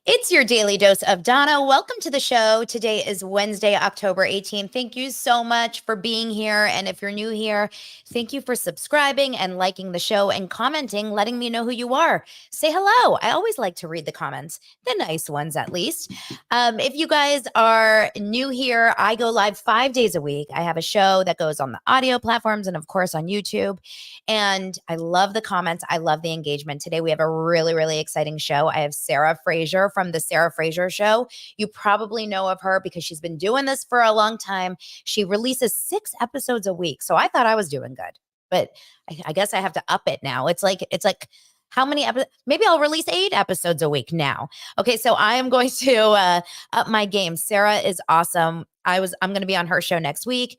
It's your daily dose of Donna. Welcome to the show. Today is Wednesday, October 18th. Thank you so much for being here. And if you're new here, thank you for subscribing and liking the show and commenting, letting me know who you are. Say hello. I always like to read the comments, the nice ones at least. If you guys are new here, I go live 5 days a week. I have a show that goes on the audio platforms and, of course, on YouTube. And I love the comments. I love the engagement. Today, we have a really, really exciting show. I have Sarah Fraser from the Sarah Fraser Show. You probably know of her because she's been doing this for a long time. She releases 6 episodes a week. So I thought I was doing good, but I guess I have to up it now. It's like how many episodes? Maybe I'll release 8 episodes a week now. Okay, so I am going to up my game. Sarah is awesome. I'm going to be on her show next week.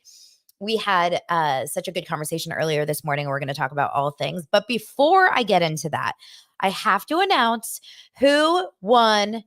We had such a good conversation earlier this morning. We're going to talk about all things. But before I get into that, I have to announce who won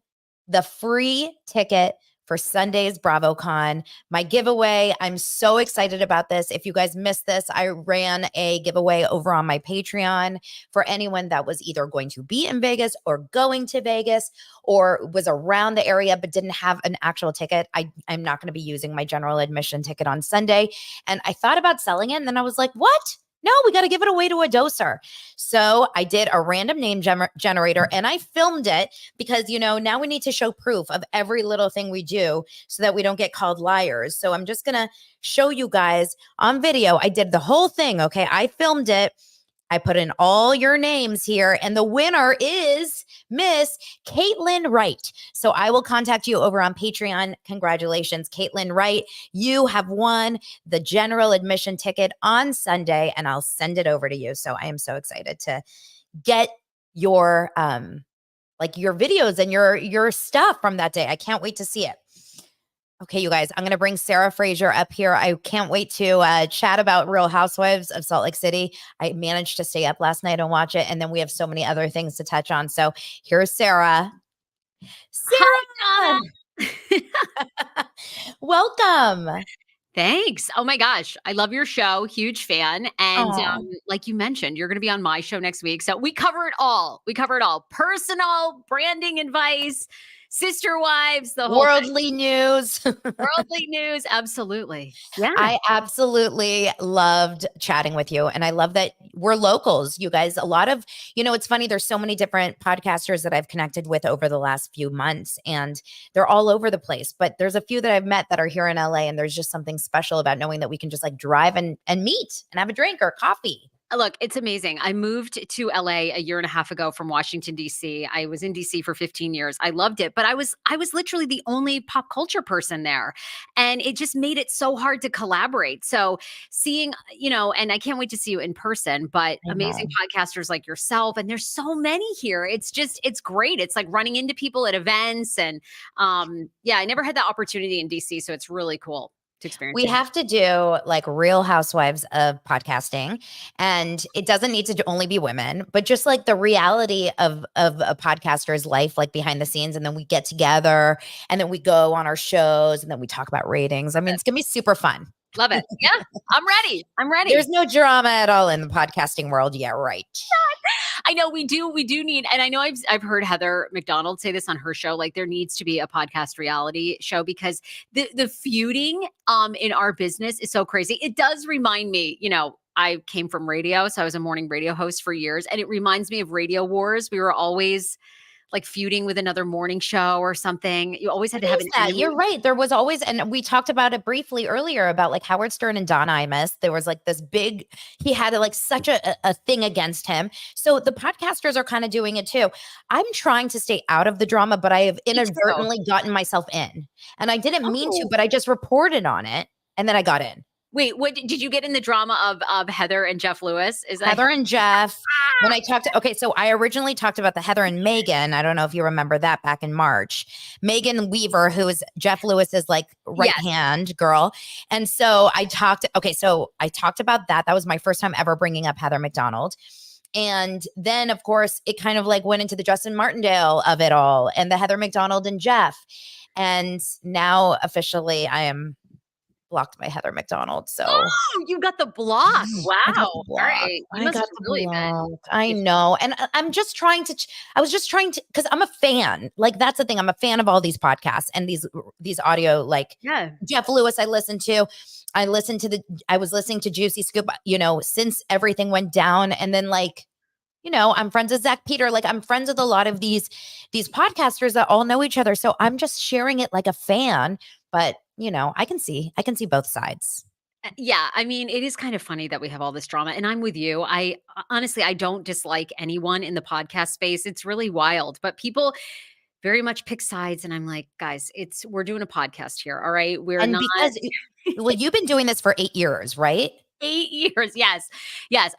the free ticket for Sunday's BravoCon, my giveaway. I'm so excited about this. If you guys missed this, I ran a giveaway over on my Patreon for anyone that was either going to be in Vegas or going to Vegas or was around the area but didn't have an actual ticket. I'm not going to be using my general admission ticket on Sunday. And I thought about selling it, and then I was like, what? No, we got to give it away to a doser. So I did a random name generator and I filmed it because, now we need to show proof of every little thing we do so that we don't get called liars. So I'm just going to show you guys on video. I did the whole thing. Okay. I filmed it. I put in all your names here, and the winner is Miss Caitlin Wright. So I will contact you over on Patreon. Congratulations, Caitlin Wright. You have won the general admission ticket on Sunday, and I'll send it over to you. So I am so excited to get your your videos and your stuff from that day. I can't wait to see it. Okay, you guys, I'm going to bring Sarah Fraser up here. I can't wait to chat about Real Housewives of Salt Lake City. I managed to stay up last night and watch it, and then we have so many other things to touch on. So here's Sarah. Hi, Sarah! Welcome. Thanks. Oh my gosh. I love your show. Huge fan. And like you mentioned, you're going to be on my show next week. So we cover it all. Personal branding advice, sister wives, the whole worldly news. Worldly news. Absolutely. Yeah. I absolutely loved chatting with you. And I love that we're locals, you guys. A lot of, it's funny. There's so many different podcasters that I've connected with over the last few months, and they're all over the place. But there's a few that I've met that are here in LA, and there's just something special about knowing that we can just drive and meet and have a drink or coffee. Look, it's amazing. I moved to LA a year and a half ago from Washington, D.C. I was in D.C. for 15 years. I loved it, but I was literally the only pop culture person there. And it just made it so hard to collaborate. So seeing, and I can't wait to see you in person, but amazing podcasters like yourself. And there's so many here. It's great. It's like running into people at events. And I never had that opportunity in D.C. So it's really cool. We have to do Real Housewives of podcasting, and it doesn't need to only be women, but just the reality of a podcaster's life, behind the scenes. And then we get together and then we go on our shows and then we talk about ratings. I mean, it's going to be super fun. Love it. Yeah, I'm ready. There's no drama at all in the podcasting world. Yeah, right. I know we do need, and I know I've heard Heather McDonald say this on her show, there needs to be a podcast reality show because the feuding in our business is so crazy. It does remind me, I came from radio, so I was a morning radio host for years, and it reminds me of Radio Wars. We were always feuding with another morning show or something. You always had to have an enemy. You're right. There was always, and we talked about it briefly earlier about Howard Stern and Don Imus. There was this big, he had such a thing against him. So the podcasters are kind of doing it too. I'm trying to stay out of the drama, but I have inadvertently gotten myself in, and I didn't mean to, but I just reported on it and then I got in. Wait, what did you get in the drama of Heather and Jeff Lewis? Is that Heather and Jeff? When I talked so I originally talked about the Heather and Megan. I don't know if you remember that back in March. Megan Weaver, who is Jeff Lewis's right hand girl. And so I talked about that. That was my first time ever bringing up Heather McDonald. And then, of course, it kind of went into the Justin Martindale of it all and the Heather McDonald and Jeff. And now officially I am blocked by Heather McDonald. So Oh, you got the block. Wow. I got the All block. right. You I must got have the really block. been. I know. And I'm just trying to, I was just trying to, because I'm a fan. Like, that's the thing. I'm a fan of all these podcasts and these audio, like Yeah. Jeff Lewis, I listened to. I was listening to Juicy Scoop, since everything went down. And then I'm friends with Zach Peter. Like, I'm friends with a lot of these podcasters that all know each other. So I'm just sharing it like a fan. But I can see both sides. Yeah, I mean, it is kind of funny that we have all this drama, and I'm with you. I honestly, I don't dislike anyone in the podcast space. It's really wild, but people very much pick sides, and I'm like, guys, we're doing a podcast here, all right? We're And not because, well, you've been doing this for 8 years, right? 8 years. Yes. Yes.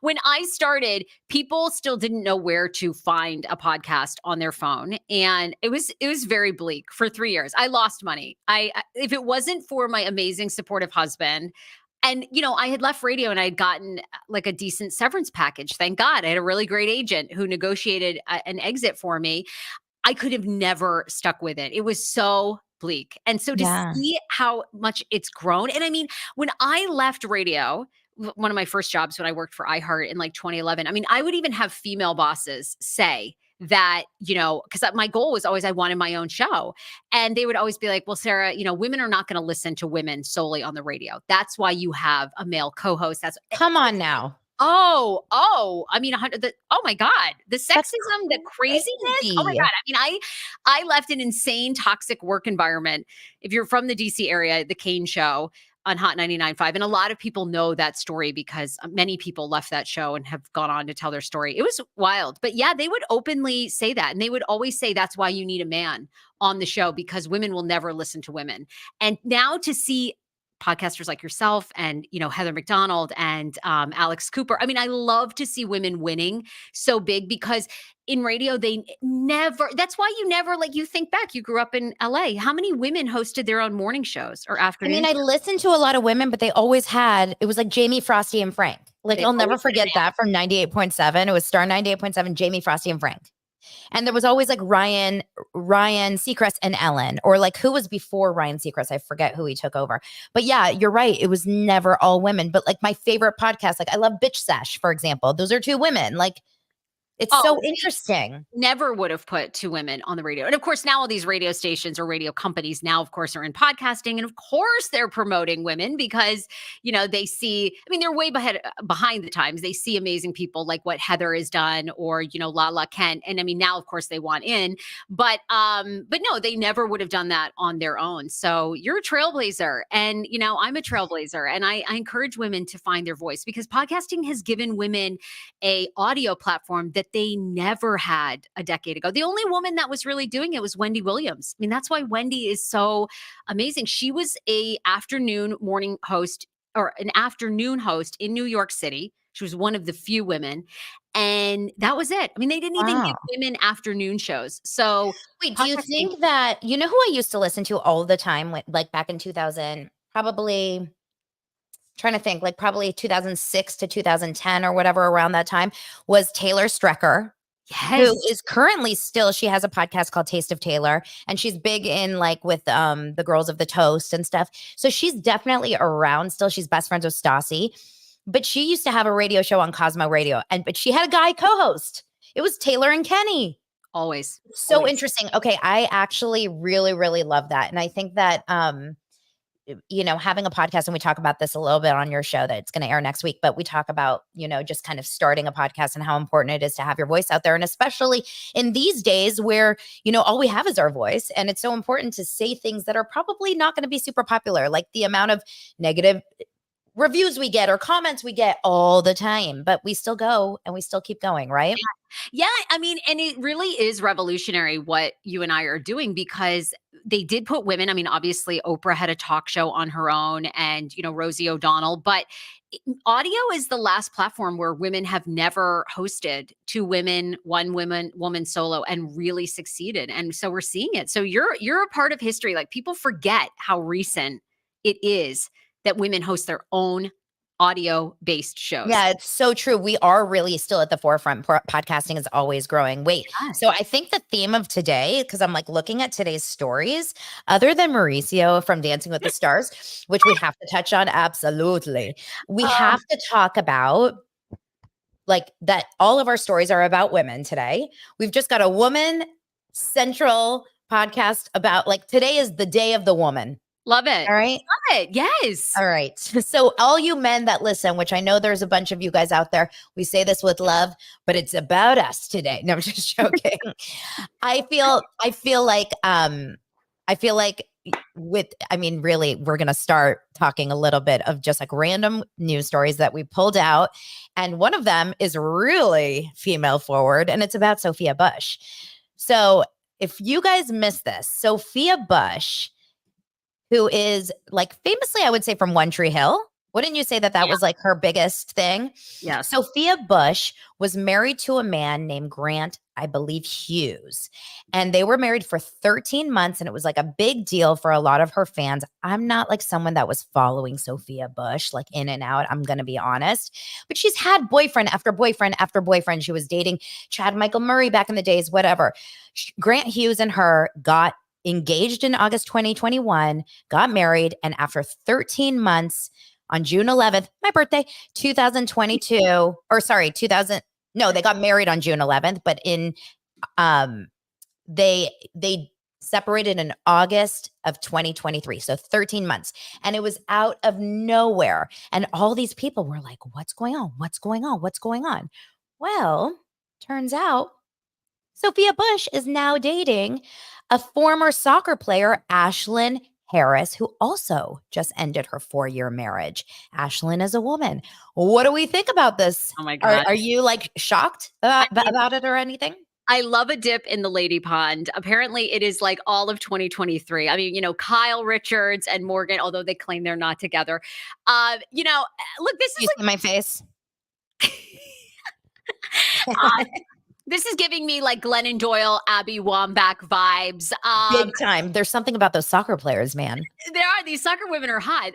When I started, people still didn't know where to find a podcast on their phone. And it was very bleak for 3 years. I lost money. If it wasn't for my amazing supportive husband, and I had left radio and I had gotten like a decent severance package. Thank God. I had a really great agent who negotiated an exit for me. I could have never stuck with it. It was so bleak. And so to Yeah. see how much it's grown, and I mean, when I left radio, one of my first jobs when I worked for iHeart in like 2011, I mean, I would even have female bosses say that, because my goal was always I wanted my own show. And they would always be like, well, Sarah, women are not going to listen to women solely on the radio. That's why you have a male co-host. Come on now. I mean, oh my God, the sexism, the craziness. Oh my God. I mean, I left an insane toxic work environment. If you're from the DC area, the Kane show on Hot 99.5, and a lot of people know that story because many people left that show and have gone on to tell their story. It was wild, but yeah, they would openly say that. And they would always say, that's why you need a man on the show because women will never listen to women. And now to see podcasters like yourself and, Heather McDonald and Alex Cooper. I mean, I love to see women winning so big because in radio, that's why you think back, you grew up in LA. How many women hosted their own morning shows or afternoon? I mean, I listened to a lot of women, but they always it was like Jamie, Frosty, and Frank. Like, I'll never forget that from 98.7. It was Star 98.7, Jamie, Frosty, and Frank. And there was always like Ryan Seacrest and Ellen, or like who was before Ryan Seacrest? I forget who he took over. But yeah, you're right. It was never all women. But like my favorite podcast, like I love Bitch Sesh, for example. Those are 2 women. Like, it's so interesting. Never would have put 2 women on the radio. And of course, now all these radio stations or radio companies now, of course, are in podcasting. And of course, they're promoting women because, they see, I mean, they're way behind the times. They see amazing people like what Heather has done or, Lala Kent. And I mean, now, of course, they want in. But no, they never would have done that on their own. So you're a trailblazer. And, I'm a trailblazer. And I encourage women to find their voice because podcasting has given women a audio platform that they never had a decade ago. The only woman that was really doing it was Wendy Williams. I mean, that's why Wendy is so amazing. She was an afternoon host in New York City. She was one of the few women. And that was it. I mean, they didn't even give women afternoon shows. So wait, do you think that, who I used to listen to all the time, like back in 2000, probably trying to think, like probably 2006 to 2010 or whatever, around that time, was Taylor Strecker. Yes. Who is currently she has a podcast called Taste of Taylor, and she's big in like with the Girls of the Toast and stuff. So she's definitely around still. She's best friends with Stassi, but she used to have a radio show on Cosmo Radio, but she had a guy co-host. It was Taylor and Kenny. Always. Interesting. Okay, I actually really, really love that, and I think that having a podcast, and we talk about this a little bit on your show that it's going to air next week, but we talk about, just kind of starting a podcast and how important it is to have your voice out there. And especially in these days where, all we have is our voice. And it's so important to say things that are probably not going to be super popular, like the amount of negative reviews we get or comments we get all the time, but we still go and we still keep going, right? Yeah. I mean, and it really is revolutionary what you and I are doing because they did put women. I mean, obviously Oprah had a talk show on her own and, Rosie O'Donnell, but audio is the last platform where women have never hosted 2 women, 1 woman solo and really succeeded. And so we're seeing it. So you're a part of history. Like people forget how recent it is that women host their own audio-based shows. Yeah, it's so true. We are really still at the forefront. Podcasting is always growing. Wait, Yes. so I think the theme of today, because I'm like looking at today's stories, other than Mauricio from Dancing with the Stars, which we have to touch on, absolutely. We have to talk about like that all of our stories are about women today. We've just got a woman central podcast about like today is the day of the woman. Love it. All right. Love it. Yes. All right. So all you men that listen, which I know there's a bunch of you guys out there, we say this with love, but it's about us today. No, I'm just joking. I feel like really, we're going to start talking a little bit of just like random news stories that we pulled out. And one of them is really female forward, and it's about Sophia Bush. So if you guys missed this, Sophia Bush, who is like famously, I would say from One Tree Hill. Wouldn't you say that was like her biggest thing? Yeah. Sophia Bush was married to a man named Grant, I believe, Hughes. And they were married for 13 months. And it was like a big deal for a lot of her fans. I'm not like someone that was following Sophia Bush, like in and out. I'm going to be honest. But she's had boyfriend after boyfriend after boyfriend. She was dating Chad Michael Murray back in the days, whatever. Grant Hughes and her got engaged in August 2021, got married. And after 13 months, on June 11th, my birthday, 2022, they got married on June 11th, but they separated in August of 2023. So 13 months. And it was out of nowhere. And all these people were like, what's going on? What's going on? What's going on? Well, turns out Sophia Bush is now dating a former soccer player, Ashlyn Harris, who also just ended her 4-year marriage. Ashlyn is a woman. What do we think about this? Oh my God. Are you like shocked about it or anything? I love a dip in the lady pond. Apparently, it is like all of 2023. I mean, Kyle Richards and Morgan, although they claim they're not together. Look, this is like my face. This is giving me like Glennon Doyle, Abby Wambach vibes. Big time. There's something about those soccer players, man. There are. These soccer women are hot.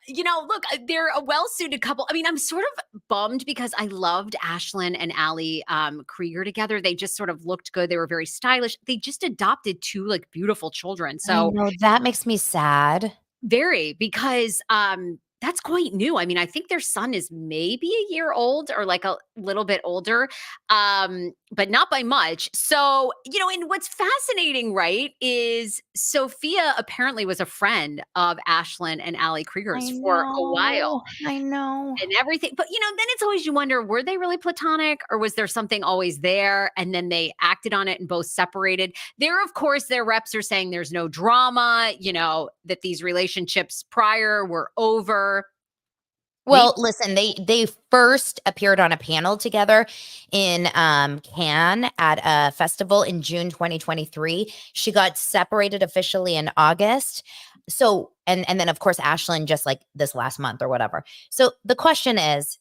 Look, they're a well-suited couple. I mean, I'm sort of bummed because I loved Ashlyn and Ali Krieger together. They just sort of looked good. They were very stylish. They just adopted 2 like beautiful children. So that makes me sad. Very, because that's quite new. I mean, I think their son is maybe a year old or like a little bit older, but not by much. So, and what's fascinating, right, is Sophia apparently was a friend of Ashlyn and Ali Krieger's for a while. I know. And everything. But, then it's always, you wonder, were they really platonic or was there something always there? And then they acted on it and both separated. Of course, their reps are saying there's no drama, that these relationships prior were over. Well, listen, they first appeared on a panel together in Cannes at a festival in June 2023. She got separated officially in August. So, and then of course, Ashlyn just like this last month or whatever. So the question is,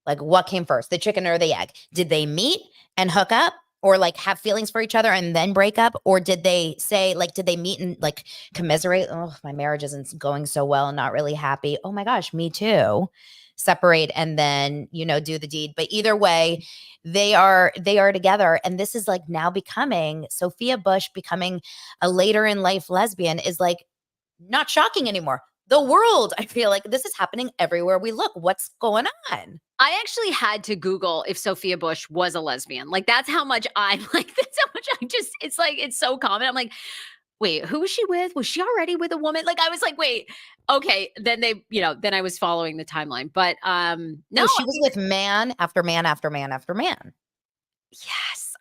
like, what came first, the chicken or the egg? Did they meet and hook up? Or like have feelings for each other and then break up? Or did they say, like, did they meet and like commiserate? Oh, my marriage isn't going so well and not really happy. Oh my gosh, me too. Separate and then, do the deed. But either way, they are together. And this is like now Sophia Bush becoming a later in life lesbian is like not shocking anymore. The world, I feel like this is happening everywhere we look. What's going on? I actually had to Google if Sophia Bush was a lesbian. Like, that's how much it's like, it's so common. I'm like, wait, who was she with? Was she already with a woman? Like, I was like, wait, okay. Then then I was following the timeline. But no, she was with man after man after man after man. Yes.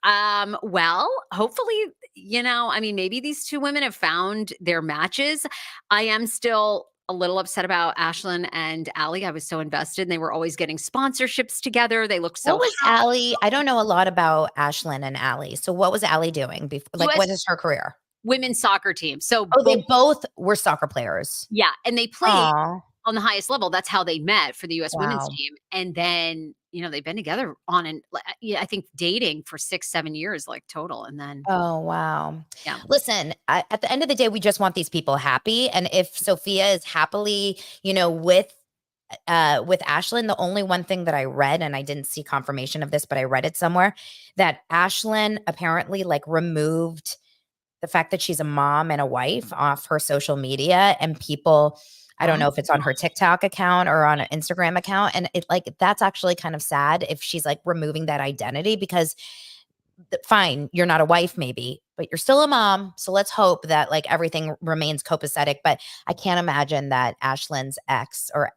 Well, hopefully, maybe these 2 women have found their matches. I am still a little upset about Ashlyn and Ali. I was so invested and they were always getting sponsorships together. They looked so What was Ali? I don't know a lot about Ashlyn and Ali. So what was Ali doing before? Like, what is her career? Women's soccer team. So they both were soccer players. Yeah. And they played on the highest level. That's how they met for the U.S. women's team. And then, they've been together I think dating for 6-7 years, like total. And then. Oh, wow. Yeah. Listen, at the end of the day, we just want these people happy. And if Sophia is happily, with with Ashlyn, the only one thing that I read, and I didn't see confirmation of this, but I read it somewhere, that Ashlyn apparently like removed the fact that she's a mom and a wife off her social media, and people, I don't Oh, know if it's on her TikTok account or on an Instagram account. And it like, that's actually kind of sad if she's like removing that identity, because fine, you're not a wife maybe, but you're still a mom. So let's hope that like everything remains copacetic. But I can't imagine that Ashlyn's ex, or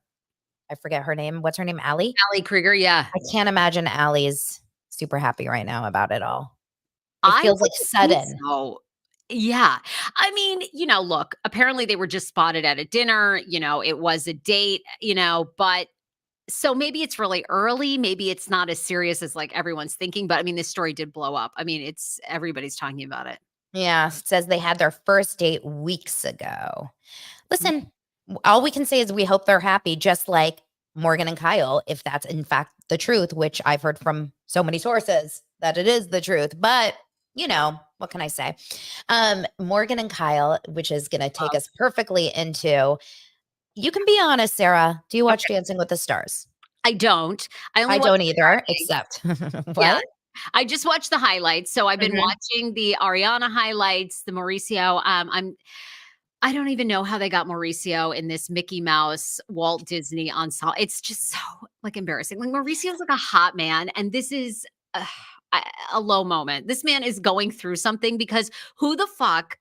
I forget her name. What's her name? Allie? Allie Krieger, yeah. I can't imagine Allie's super happy right now about it all. It I feels like wouldn't think sudden. so. Yeah. I mean, look, apparently they were just spotted at a dinner, it was a date, but so maybe it's really early. Maybe it's not as serious as like everyone's thinking. But I mean, this story did blow up. I mean, it's everybody's talking about it. Yeah, it says they had their first date weeks ago. Mm. Listen, all we can say is we hope they're happy, just like Morgan and Kyle, if that's in fact the truth, which I've heard from so many sources that it is the truth. But, what can I say? Morgan and Kyle, which is going to take us perfectly into, you can be honest, Sarah. Do you watch Okay. Dancing with the Stars? I don't. I only I watch don't the either, Friday. except Yeah. what? I just watched the highlights. So I've been Mhm. watching the Ariana highlights, the Mauricio. I don't even know how they got Mauricio in this Mickey Mouse Walt Disney ensemble. It's just so like embarrassing. Like Mauricio's like a hot man, and this is a low moment. This man is going through something because who the fuck?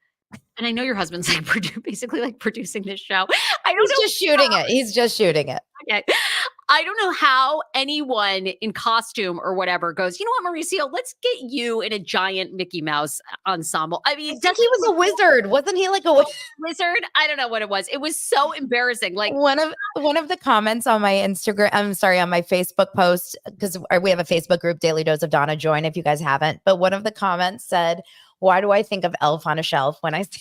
And I know your husband's like basically like producing this show. I don't He's know. just shooting it. He's just shooting it. Okay. I don't know how anyone in costume or whatever goes, you know what, Mauricio, let's get you in a giant Mickey Mouse ensemble. I I mean, think doesn't he was a wizard. Wasn't he like a Wizard? I don't know what it was. It was so embarrassing. Like, one of the comments on my Instagram, I'm sorry, on my Facebook post, because we have a Facebook group, Daily Dose of Donna. Join if you guys haven't. But one of the comments said, "Why do I think of Elf on a Shelf when I see?"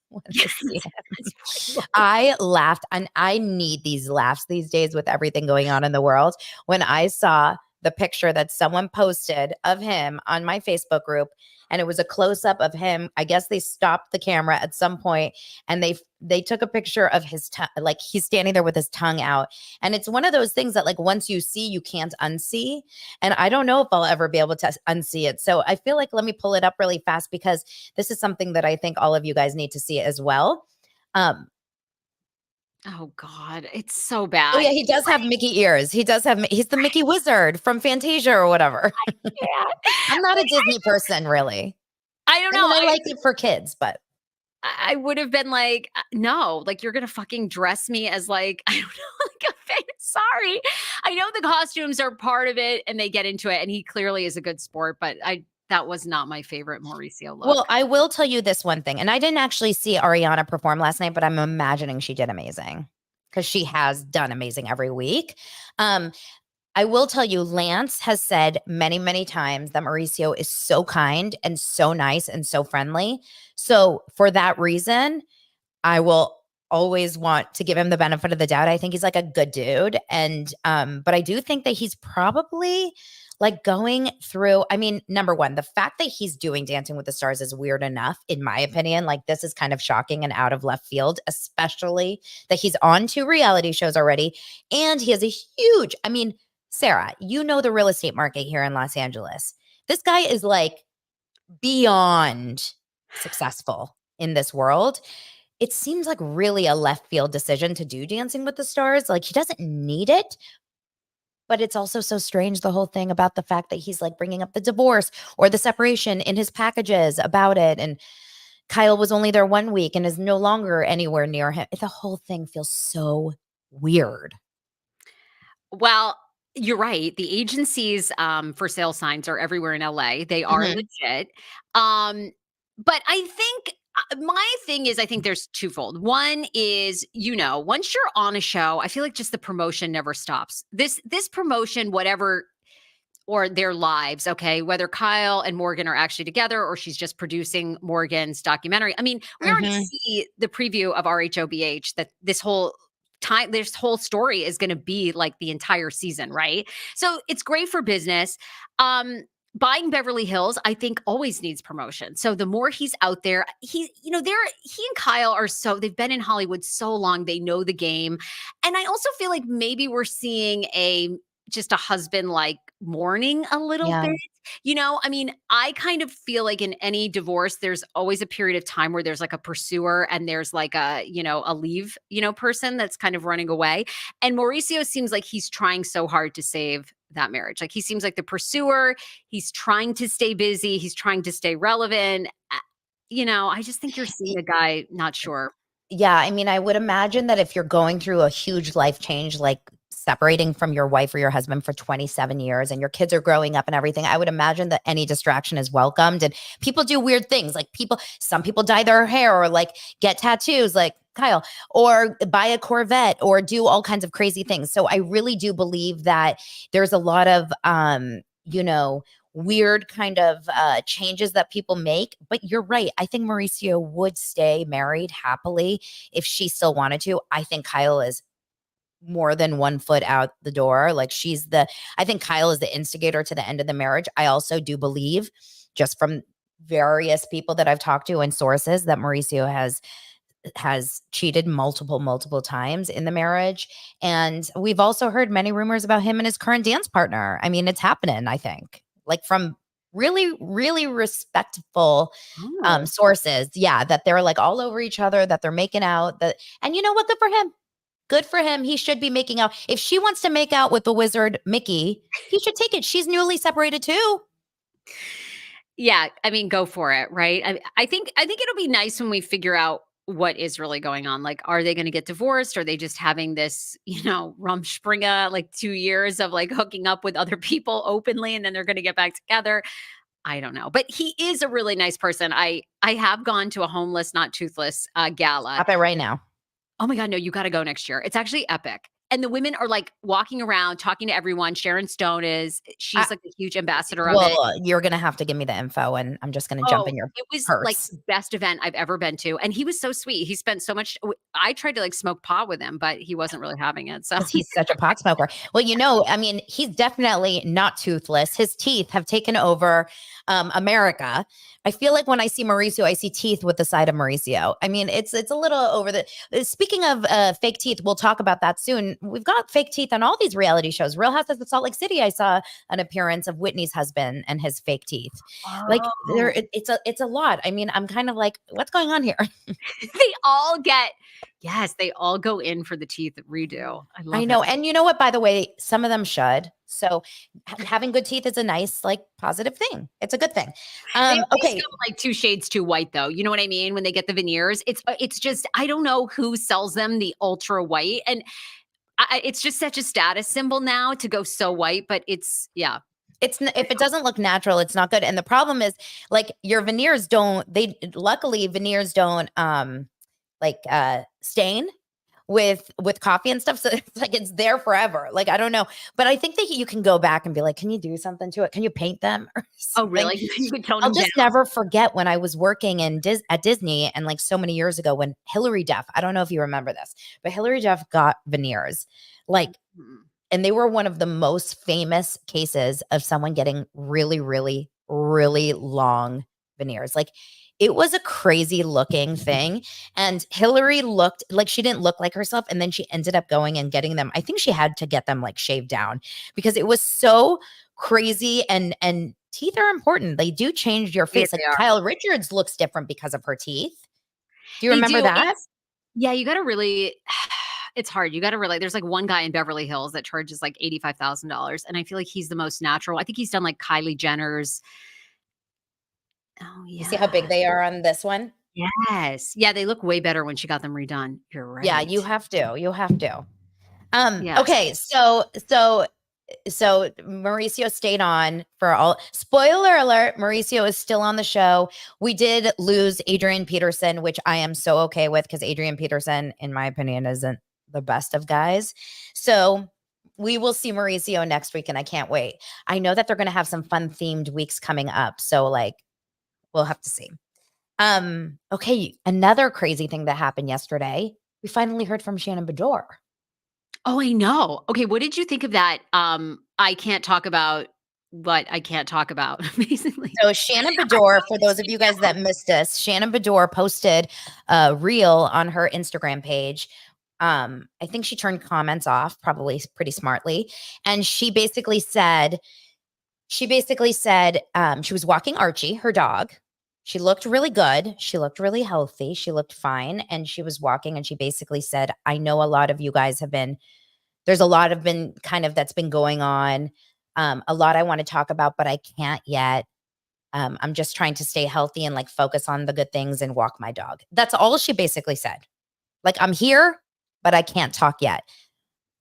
When I see him?" I laughed, and I need these laughs these days with everything going on in the world. When I saw the picture that someone posted of him on my Facebook group, and it was a close up of him. I guess they stopped the camera at some point, and they took a picture of his like he's standing there with his tongue out. And it's one of those things that like once you see, you can't unsee. And I don't know if I'll ever be able to unsee it. So I feel like let me pull it up really fast, because this is something that I think all of you guys need to see as well. oh God, it's so Oh bad. yeah, he does have Mickey ears. He's the Mickey wizard from Fantasia or whatever. Yeah. I'm not a Disney person, really. I don't I know. mean, I like it for kids, but I would have been like, no, like you're gonna fucking dress me as like, I don't know, like a fan. Sorry. I know the costumes are part of it and they get into it, and he clearly is a good sport, but that was not my favorite Mauricio look. well, I will tell you this one thing, and I didn't actually see Ariana perform last night, but I'm imagining she did amazing, because she has done amazing every week. Um, I will tell you, Lance has said many, many times that Mauricio is so kind and so nice and so friendly. So for that reason, I will always want to give him the benefit of the doubt. I think he's like a good dude. And but I do think that he's probably like going through, I mean, number one, the fact that he's doing Dancing with the Stars is weird enough, in my opinion. Like this is kind of shocking and out of left field, especially that he's on 2 reality shows already. And he has a huge, I mean, Sarah, you know the real estate market here in Los Angeles. This guy is like beyond successful in this world. It seems like really a left field decision to do Dancing with the Stars. Like he doesn't need it, but it's also so strange, the whole thing about the fact that he's like bringing up the divorce or the separation in his packages about it. And Kyle was only there 1 week and is no longer anywhere near him. The whole thing feels so weird. Well, you're right. The agencies for sale signs are everywhere in LA. They are Mhm. legit. But I think my thing is, I think there's twofold. One is, once you're on a show, I feel like just the promotion never stops. This promotion, whatever, or their lives, okay, whether Kyle and Morgan are actually together or she's just producing Morgan's documentary. I mean, we already Mhm. see the preview of RHOBH that this whole story is going to be like the entire season, right? So it's great for business. buying Beverly Hills, I think, always needs promotion. So the more he's out there, he and Kyle are they've been in Hollywood so long, they know the game. And I also feel like maybe we're seeing just a husband like mourning a little Yeah. bit. I mean, I kind of feel like in any divorce, there's always a period of time where there's like a pursuer and there's like a leave, person that's kind of running away. And Mauricio seems like he's trying so hard to save that marriage. Like he seems like the pursuer. He's trying to stay busy. He's trying to stay relevant. I just think you're seeing a guy not sure. Yeah, I mean, I would imagine that if you're going through a huge life change, like separating from your wife or your husband for 27 years and your kids are growing up and everything, I would imagine that any distraction is welcomed. And people do weird things. Like some people dye their hair or like get tattoos like Kyle, or buy a Corvette or do all kinds of crazy things. So I really do believe that there's a lot of, weird kind of changes that people make. But you're right. I think Mauricio would stay married happily if she still wanted to. I think Kyle is more than 1 foot out the door. Like I think Kyle is the instigator to the end of the marriage. I also do believe, just from various people that I've talked to and sources, that Mauricio has cheated multiple times in the marriage. And we've also heard many rumors about him and his current dance partner. I mean, it's happening, I think, like from really, really respectful sources. Yeah. That they're like all over each other, that they're making out, and you know what? Good for him. Good for him. He should be making out. If she wants to make out with the wizard Mickey, he should take it. She's newly separated too. Yeah, I mean, go for it, right? I think it'll be nice when we figure out what is really going on. Like, are they going to get divorced? Are they just having this, Rumspringa, like 2 years of like hooking up with other people openly, and then they're going to get back together? I don't know, but he is a really nice person. I have gone to a homeless, not toothless gala. Stop it right now. Oh my God, no, you got to go next year. It's actually epic. And the women are like walking around, talking to everyone. Sharon Stone she's like a huge ambassador of it. You're going to have to give me the info and I'm just going to jump in your It was purse. like the best event I've ever been to. And he was so sweet. He spent so much. I tried to like smoke pot with him, but he wasn't really having it. So He's such a pot smoker. Well, I mean, he's definitely not toothless. His teeth have taken over America. I feel like when I see Mauricio, I see teeth with the side of Mauricio. I mean, it's a little over the. Speaking of fake teeth, we'll talk about that soon. We've got fake teeth on all these reality shows. Real Housewives of Salt Lake City, I saw an appearance of Whitney's husband and his fake teeth. Like it's a lot. I mean, I'm kind of like, what's going on here? they all go in for the teeth redo. I know. And you know what, by the way, some of them should. So having good teeth is a nice, like, positive thing. It's a good thing. Okay. Like 2 shades too white though. You know what I mean? When they get the veneers, it's just, I don't know who sells them the ultra white. And it's just such a status symbol now to go so white, but if it doesn't look natural, it's not good. And the problem is, like, your veneers luckily veneers don't stain with coffee and stuff. So it's like, it's there forever. Like, I don't know, but I think that you can go back and be like, can you do something to it? Can you paint them? Oh, really? You could tone I'll them just down. never forget when I was working at Disney, and like so many years ago, when Hilary Duff, I don't know if you remember this, but Hilary Duff got veneers, like, and they were one of the most famous cases of someone getting really, really, really long veneers. Like, it was a crazy looking thing. And Hillary looked like she didn't look like herself. And then she ended up going and getting them. I think she had to get them like shaved down because it was so crazy. And teeth are important. They do change your face. Yes, like Kyle Richards looks different because of her teeth. Do you remember that? Yeah, you got to really, it's hard. You got to really, there's like one guy in Beverly Hills that charges like $85,000. And I feel like he's the most natural. I think he's done like Kylie Jenner's. Oh, yeah. You see how big they are on this one? Yes. Yeah, they look way better when she got them redone. You're right. Yeah, you have to. Yes. Okay, so Mauricio stayed on for all. Spoiler alert, Mauricio is still on the show. We did lose Adrian Peterson, which I am so okay with, because Adrian Peterson, in my opinion, isn't the best of guys. So we will see Mauricio next week, and I can't wait. I know that they're going to have some fun themed weeks coming up. So, like, we'll have to see. Okay, another crazy thing that happened yesterday. We finally heard from Shannon Beador. Oh, I know. Okay, what did you think of that? I can't talk about what I can't talk about, basically. So Shannon Beador, for those of you guys that missed this, Shannon Beador posted a reel on her Instagram page. I think she turned comments off, probably pretty smartly. And she basically said she was walking Archie, her dog. She looked really good. She looked really healthy. She looked fine. And she was walking and she basically said, I know a lot of you guys there's a lot of been kind of that's been going on. A lot I want to talk about, but I can't yet. I'm just trying to stay healthy and like focus on the good things and walk my dog. That's all she basically said. Like, I'm here, but I can't talk yet.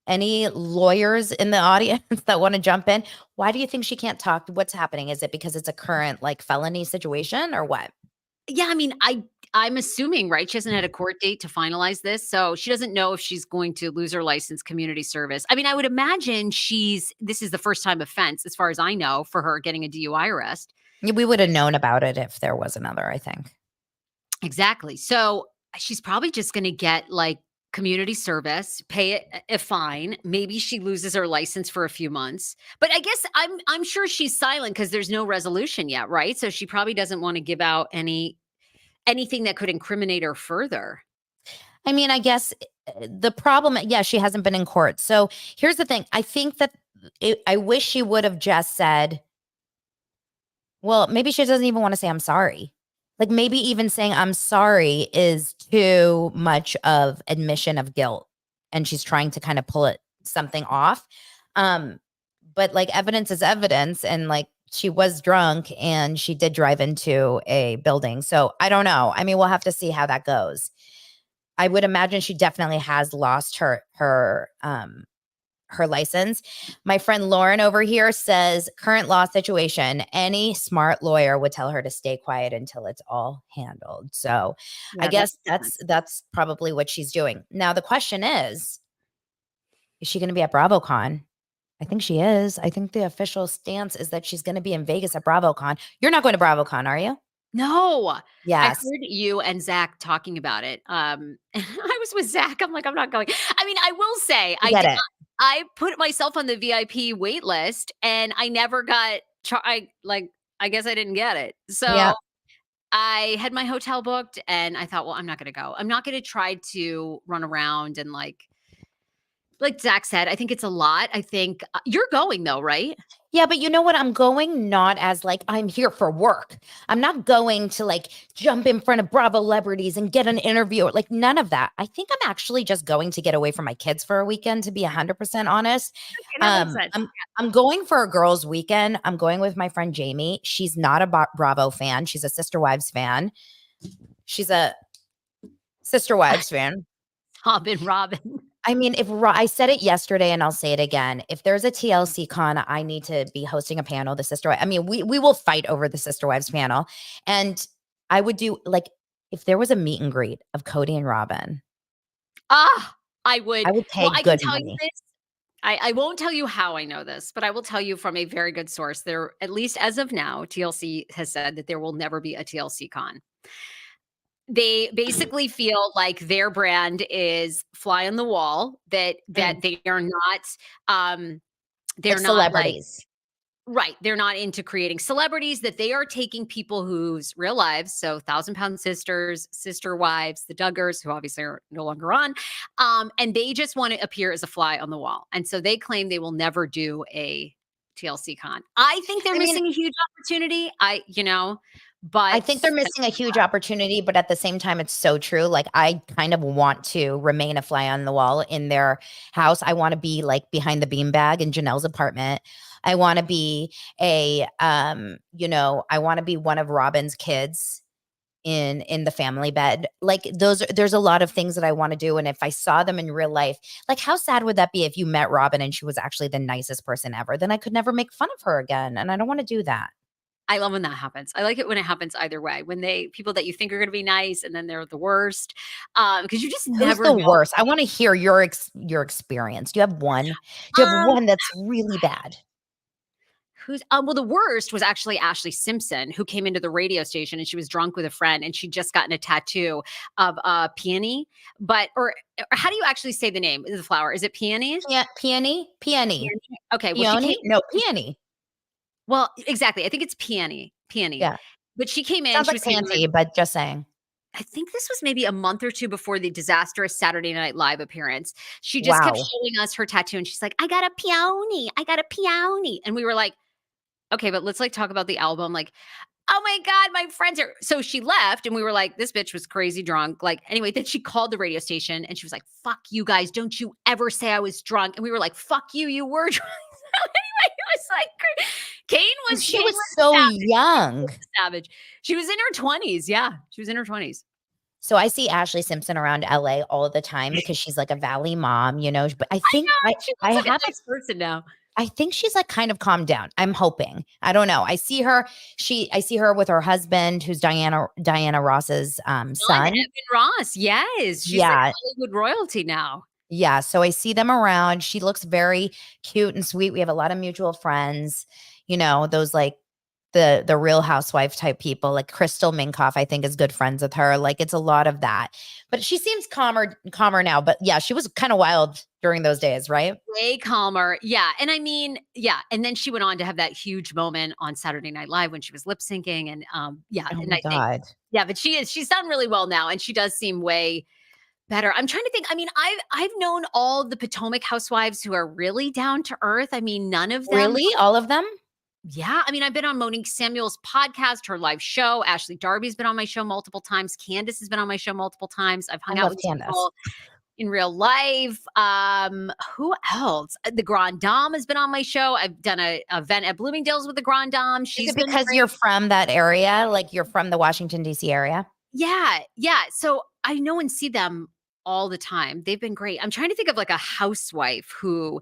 Any lawyers in the audience that want to jump in? Why do you think she can't talk? What's happening? Is it because it's a current like felony situation or what? Yeah, I mean, I'm assuming, right? She hasn't had a court date to finalize this, so she doesn't know if she's going to lose her license community service. I mean, I would imagine this is the first time offense, as far as I know, for her getting a DUI arrest. We would have known about it if there was another, I think. Exactly. So she's probably just going to get like community service, pay a fine. Maybe she loses her license for a few months. But I guess I'm sure she's silent because there's no resolution yet, right? So she probably doesn't want to give out anything that could incriminate her further. I mean, I guess the problem, yeah, she hasn't been in court. So here's the thing. I think that I wish she would have just said, well, maybe she doesn't even want to say, I'm sorry. Like maybe even saying, I'm sorry is too much of admission of guilt. And she's trying to kind of pull something off. But like evidence is evidence. And like she was drunk and she did drive into a building. So I don't know. I mean, we'll have to see how that goes. I would imagine she definitely has lost her license. My friend Lauren over here says current law situation, any smart lawyer would tell her to stay quiet until it's all handled. So I Yeah, guess that's probably what she's doing. Now the question is she going to be at BravoCon? I think she is. I think the official stance is that she's going to be in Vegas at BravoCon. You're not going to BravoCon, are you? No, I Yes. heard you and Zach talking about it. I was with Zach. I'm like, I'm not going. I mean, I will say, I get it. I put myself on the VIP wait list, and I never got. I guess I didn't get it. Yeah. So I had my hotel booked, and I thought, well, I'm not going to go. I'm not going to try to run around and like Zach said. I think it's a lot. I think you're going though, right? Yeah, but you know what? I'm going not as like I'm here for work. I'm not going to like jump in front of Bravo celebrities and get an interview. Like none of that. I think I'm actually just going to get away from my kids for a weekend, to be 100% honest. Okay, that makes sense. I'm going for a girls' weekend. I'm going with my friend Jamie. She's not a Bravo fan. She's a Sister Wives fan. She's a Sister Wives fan. Robin. I mean, I said it yesterday and I'll say it again. If there's a TLC con, I need to be hosting a panel, the Sister Wives. I mean, we will fight over the Sister Wives panel. And I would do like if there was a meet and greet of Cody and Robin. I would pay I can good tell you money. this. I won't tell you how I know this, but I will tell you from a very good source. There, at least as of now, TLC has said that there will never be a TLC con. They basically feel like their brand is fly on the wall, that they are not they're Like not like celebrities. right, they're not into creating celebrities, that they are taking people whose real lives, so Thousand Pound Sisters, Sister Wives, the Duggars, who obviously are no longer on, and they just want to appear as a fly on the wall. And so they claim they will never do a TLC con. I think they're missing a huge opportunity. I But think they're missing a huge opportunity, but at the same time, it's so true. Like I kind of want to remain a fly on the wall in their house. I want to be like behind the beanbag in Janelle's apartment. I want to be I want to be one of Robin's kids in the family bed. Like there's a lot of things that I want to do. And if I saw them in real life, like how sad would that be if you met Robin and she was actually the nicest person ever? Then I could never make fun of her again. And I don't want to do that. I love when that happens. I like it when it happens either way. When people that you think are going to be nice and then they're the worst, because you just Who's never the know. worst? I want to hear your experience. Do you have one? Do you have one that's really bad? Well, the worst was actually Ashley Simpson, who came into the radio station and she was drunk with a friend and she'd just gotten a tattoo of peony. Or how do you actually say the name of the flower? Is it peony? Peony? Peony. Okay. Peony? No, peony. Well, exactly. I think it's Peony. Yeah. But she came in, Sounds she like was saying, panty, but just saying. I think this was maybe a month or 2 before the disastrous Saturday Night Live appearance. She just kept Wow. showing us her tattoo, and she's like, "I got a peony. I got a peony." And we were like, "Okay, but let's, like, talk about the album." Like, "Oh my god, my friends are" so she left, and we were like, "This bitch was crazy drunk." Like, anyway, then she called the radio station, and she was like, "Fuck you guys. Don't you ever say I was drunk." And we were like, "Fuck you. You were drunk." So anyway, it was like And she was so young. savage. She was in her 20s. Yeah, she was in her 20s. So I see Ashley Simpson around LA all the time because she's like a valley mom, but I I think know, she I looks like have a nice person now. I think she's like kind of calmed down. I'm hoping. I don't know. I see her with her husband, who's Diana Ross's Son, son. Evan Ross, yes, she's like Yeah. Hollywood royalty now. Yeah. So I see them around. She looks very cute and sweet. We have a lot of mutual friends, those like the Real Housewife type people, like Crystal Minkoff, I think is good friends with her. Like it's a lot of that. But she seems calmer now. But yeah, she was kind of wild during those days, right? Way calmer, yeah, and I mean, yeah, and then she went on to have that huge moment on Saturday Night Live when she was lip syncing and, yeah, Oh and my I think God. yeah, but she's done really well now, and she does seem way better. I'm trying to think, I mean, I've known all the Potomac housewives who are really down to earth. I mean, none of them. Really? All of them? Yeah, I mean, I've been on Monique Samuel's podcast, her live show. Ashley Darby's been on my show multiple times. Candace has been on my show multiple times. I've I hung out love with Candace. people in real life. Who else? The Grand Dame has been on my show. I've done a event at Bloomingdale's with the Grand Dame. Is She's it been because great. you're from that area? Like you're from the Washington, D.C. area? Yeah, yeah. So I know and see them all the time. They've been great. I'm trying to think of like a housewife who,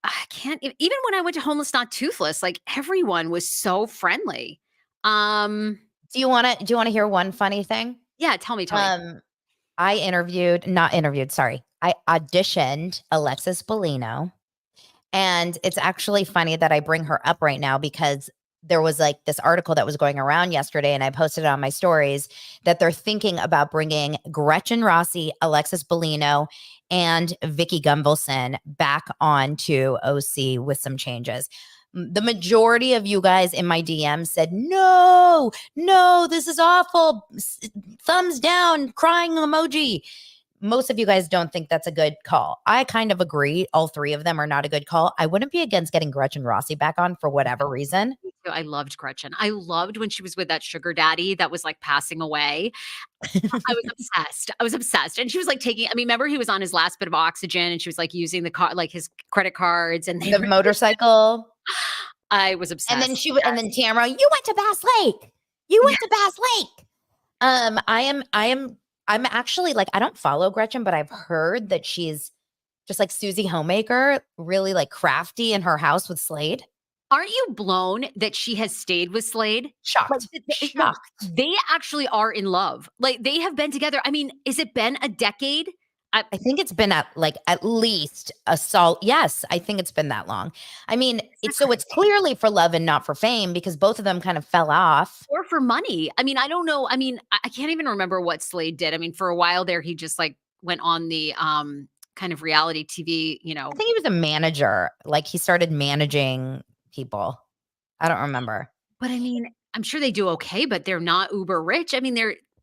I can't even when I went to Homeless Not Toothless, like everyone was so friendly. Um, Do you want to hear one funny thing? yeah, tell me. Um, not interviewed, sorry. I auditioned Alexis Bellino. And it's actually funny that I bring her up right now because there was like this article that was going around yesterday, and I posted it on my stories that they're thinking about bringing Gretchen Rossi, Alexis Bellino, and Vicky Gunvalson back onto OC with some changes. The majority of you guys in my DM said, no, no, this is awful. Thumbs down, crying emoji. Most of you guys don't think that's a good call. I kind of agree. All three of them are not a good call. I wouldn't be against getting Gretchen Rossi back on for whatever reason. I loved Gretchen. I loved when she was with that sugar daddy that was like passing away. I was obsessed. I was obsessed. And she was like remember he was on his last bit of oxygen and she was like using the car, like his credit cards and The motorcycle. I was obsessed. And then and then Tamara, you went to Bass Lake. You went to Bass Lake. I'm actually like, I don't follow Gretchen, but I've heard that she's just like Susie Homemaker, really like crafty in her house with Slade. Aren't you blown that she has stayed with Slade? Shocked. Shocked. They actually are in love. Like they have been together. I mean, has it been a decade? I think it's been at least a solid. Yes, I think it's been that long. I mean, it's clearly for love and not for fame because both of them kind of fell off. Or for money. I mean, I don't know. I mean, I can't even remember what Slade did. I mean, for a while there, he just like went on the kind of reality TV, I think he was a manager. Like he started managing people. I don't remember. But I mean, I'm sure they do okay, but they're not uber rich. I mean,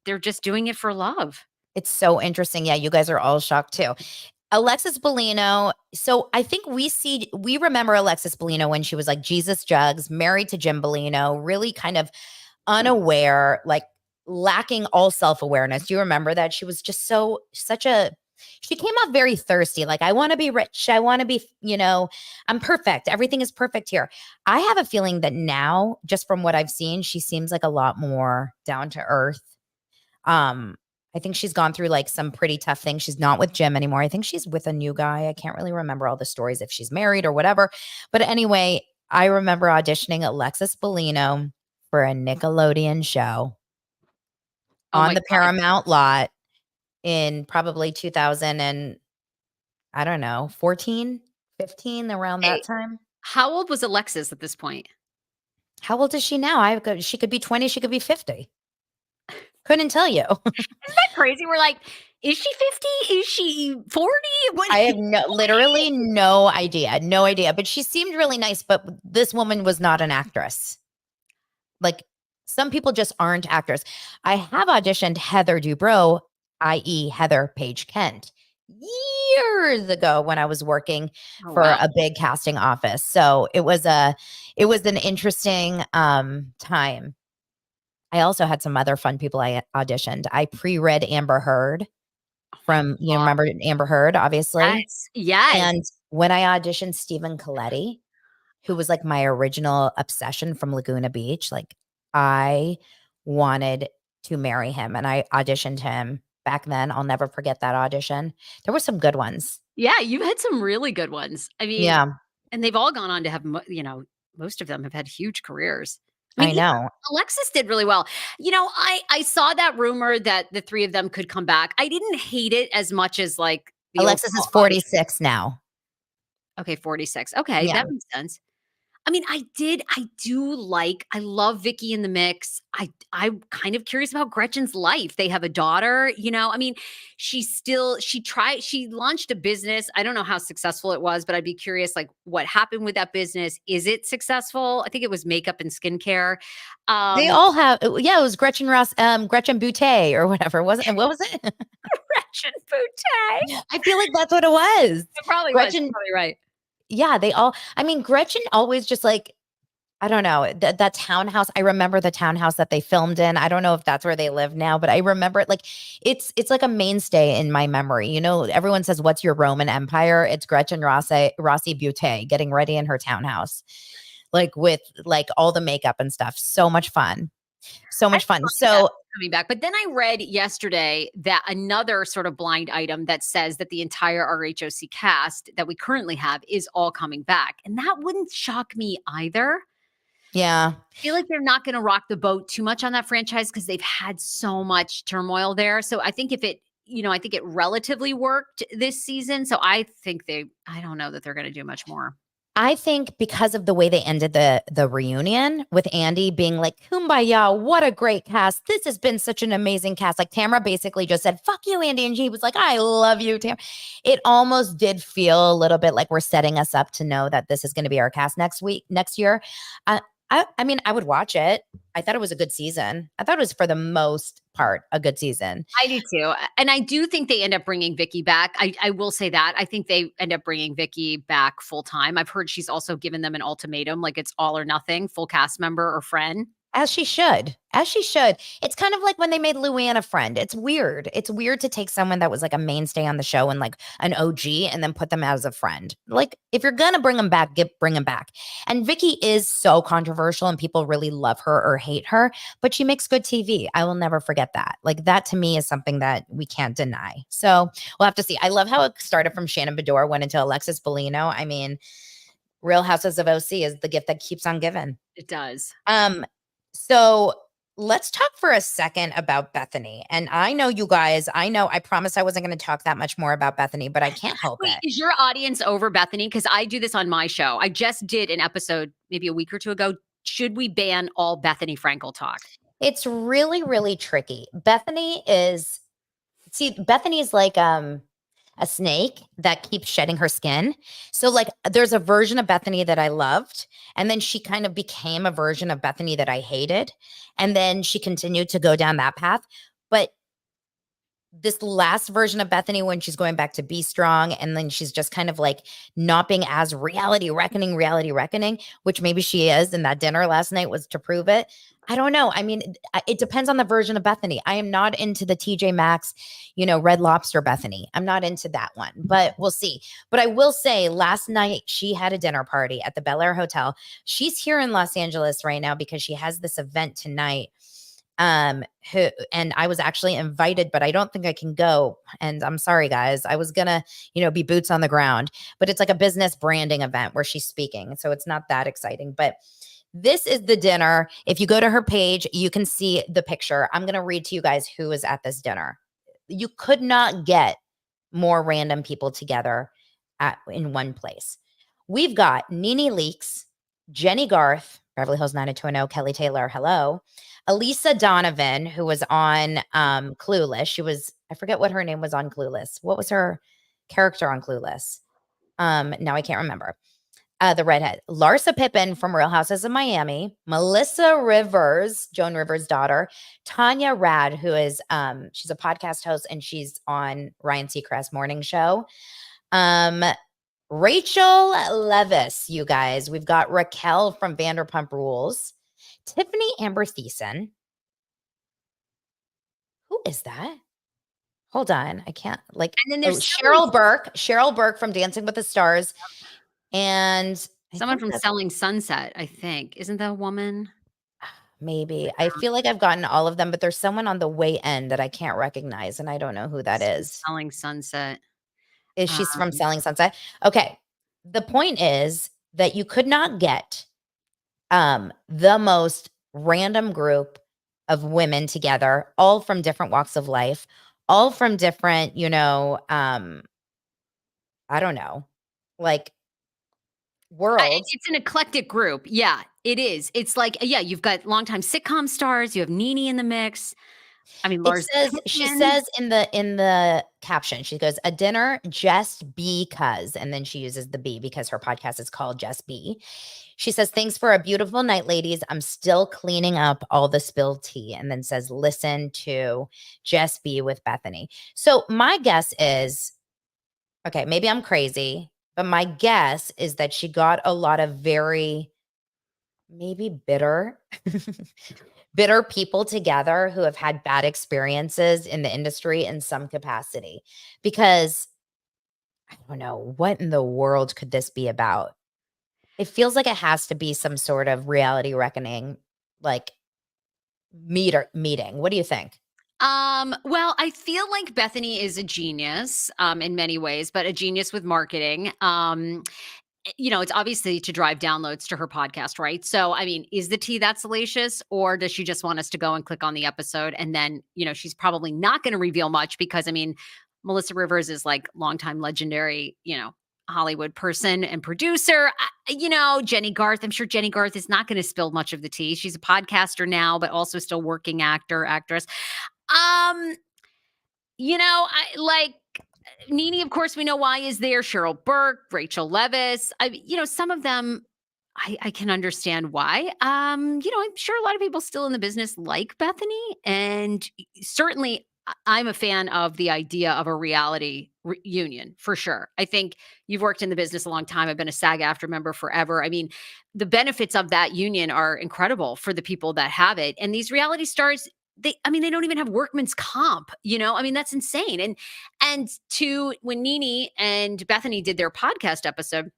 they're just doing it for love. It's so interesting. Yeah, you guys are all shocked too. Alexis Bellino. So I think we remember Alexis Bellino when she was like Jesus Jugs, married to Jim Bellino, really kind of unaware, like lacking all self-awareness. Do you remember that? She was just she came off very thirsty. Like, I want to be rich. I want to be, I'm perfect. Everything is perfect here. I have a feeling that now, just from what I've seen, she seems like a lot more down to earth. I think she's gone through like some pretty tough things. She's not with Jim anymore. I think she's with a new guy. I can't really remember all the stories if she's married or whatever. But anyway, I remember auditioning Alexis Bellino for a Nickelodeon show on the Paramount lot in probably 2000 and I don't know, 14, 15, around that time. How old was Alexis at this point? How old is she now? She could be 20, she could be 50. Couldn't tell you. Isn't that crazy? We're like, Is she 50? Is she 40? What? I have literally no idea. No idea. But she seemed really nice. But this woman was not an actress. Like some people just aren't actors. I have auditioned Heather Dubrow, i.e. Heather Page Kent, years ago when I was working Oh, for wow. a big casting office. So it was an interesting time. I also had some other fun people I auditioned. I pre-read Amber Heard from, God. remember Amber Heard, obviously. Yes. Yes. And when I auditioned Stephen Coletti, who was like my original obsession from Laguna Beach, like I wanted to marry him and I auditioned him back then. I'll never forget that audition. There were some good ones. Yeah, you've had some really good ones. I mean, Yeah, and they've all gone on to have, most of them have had huge careers. I mean, I even know. Alexis did really well. I saw that rumor that the 3 of them could come back. I didn't hate it as much as, like, the Alexis is overall audience. 46 now. Okay, 46. Okay, Yeah. that makes sense. I mean, I love Vicky in the mix. I'm kind of curious about Gretchen's life. They have a daughter, I mean, she launched a business. I don't know how successful it was, but I'd be curious, like, what happened with that business. Is it successful? I think it was makeup and skincare. They all have, yeah, it was Gretchen Boutte or whatever. Wasn't it? What was it? Gretchen Boutte. I feel like that's what it was. It probably was. You're Gretchen, probably right. yeah, I mean, Gretchen always just like, I don't know, that townhouse. I remember the townhouse that they filmed in. I don't know if that's where they live now, but I remember it like it's like a mainstay in my memory. Everyone says, "What's your Roman Empire?" It's Gretchen Rossi Butte getting ready in her townhouse, like with like all the makeup and stuff. So much fun. So I much fun. thought that So was coming back. But then I read yesterday that another sort of blind item that says that the entire RHOC cast that we currently have is all coming back. And that wouldn't shock me either. yeah. I feel like they're not going to rock the boat too much on that franchise because they've had so much turmoil there. So I think I think it relatively worked this season. So I don't know that they're going to do much more. I think because of the way they ended the reunion with Andy being like, "Kumbaya, what a great cast. This has been such an amazing cast." Like Tamara basically just said, "Fuck you, Andy." And he was like, "I love you, Tamara." It almost did feel a little bit like we're setting us up to know that this is going to be our cast next year. I mean, I would watch it. I thought it was a good season. I thought it was for the most part a good season. I do too. And I do think they end up bringing Vicky back. I will say that. I think they end up bringing Vicky back full time. I've heard she's also given them an ultimatum, like it's all or nothing, full cast member or friend. As she should. As she should. It's kind of like when they made Luann a friend. It's weird. It's weird to take someone that was like a mainstay on the show and like an OG and then put them as a friend. Like if you're gonna bring them back, bring them back. And Vicky is so controversial and people really love her or hate her, but she makes good TV. I will never forget that. Like that to me is something that we can't deny. So we'll have to see. I love how it started from Shannon Beador, went into Alexis Bellino. I mean, Real Houses of OC is the gift that keeps on giving. It does. So let's talk for a second about Bethenny. And I know you guys, I promised I wasn't going to talk that much more about Bethenny, but I can't help Wait, it. is your audience over Bethenny? Because I do this on my show. I just did an episode maybe a week or two ago. Should we ban all Bethenny Frankel talk? It's really, really tricky. Bethenny is like a snake that keeps shedding her skin. So like there's a version of Bethenny that I loved. And then she kind of became a version of Bethenny that I hated. And then she continued to go down that path. But this last version of Bethenny, when she's going back to be strong, and then she's just kind of like not being as reality reckoning, which maybe she is. And that dinner last night was to prove it. I don't know. I mean, it depends on the version of Bethenny. I am not into the TJ Maxx, Red Lobster Bethenny. I'm not into that one, but we'll see. But I will say last night she had a dinner party at the Bel Air Hotel. She's here in Los Angeles right now because she has this event tonight. And I was actually invited, but I don't think I can go. And I'm sorry, guys. I was gonna, be boots on the ground, but it's like a business branding event where she's speaking. So it's not that exciting, but this is the dinner. If you go to her page, you can see the picture. I'm going to read to you guys who is at this dinner. You could not get more random people together in one place. We've got Nene Leakes, Jenny Garth, Beverly Hills 90210, Kelly Taylor, hello, Elisa Donovan, who was on Clueless. I forget what her name was on Clueless. What was her character on Clueless? Now I can't remember. The redhead. Larsa Pippen from Real Houses of Miami. Melissa Rivers, Joan Rivers' daughter. Tanya Rad, who is she's a podcast host and she's on Ryan Seacrest's morning show. Rachel Leviss, you guys. We've got Raquel from Vanderpump Rules. Tiffany Amber Thiessen. Who is that? Hold on. I can't And then there's Cheryl Burke from Dancing with the Stars. And someone from Selling Sunset, I think. Isn't that a woman? Maybe. I feel like I've gotten all of them, but there's someone on the way end that I can't recognize, and I don't know who that is. Selling Sunset. Is she from Selling Sunset? Okay. The point is that you could not get the most random group of women together, all from different walks of life, all from different, I don't know, like worlds. It's an eclectic group. Yeah, it is. It's like, yeah, you've got longtime sitcom stars. You have NeNe in the mix. I mean, She says in the caption, she goes, a dinner just because, and then she uses the B because her podcast is called Just Be. She says, thanks for a beautiful night, ladies. I'm still cleaning up all the spilled tea. And then says, listen to Just Be with Bethenny. So my guess is, okay, maybe I'm crazy, but my guess is that she got a lot of very maybe bitter people together who have had bad experiences in the industry in some capacity, because I don't know, what in the world could this be about? It feels like it has to be some sort of reality reckoning, like meeting. What do you think? Well, I feel like Bethenny is a genius, in many ways, but a genius with marketing. It's obviously to drive downloads to her podcast, right? So, I mean, is the tea that salacious, or does she just want us to go and click on the episode? And then, she's probably not going to reveal much because, I mean, Melissa Rivers is like longtime legendary, Hollywood person and producer. Jenny Garth, I'm sure Jenny Garth is not going to spill much of the tea. She's a podcaster now, but also still working actress. I like NeNe, of course, we know why is there. Cheryl Burke, Rachel Leviss. Some of them I can understand why. I'm sure a lot of people still in the business like Bethenny, and certainly I'm a fan of the idea of a reality reunion for sure. I think you've worked in the business a long time. I've been a SAG-AFTRA member forever. I mean, the benefits of that union are incredible for the people that have it. And these reality stars, they don't even have workman's comp, that's insane. And to when NeNe and Bethenny did their podcast episode,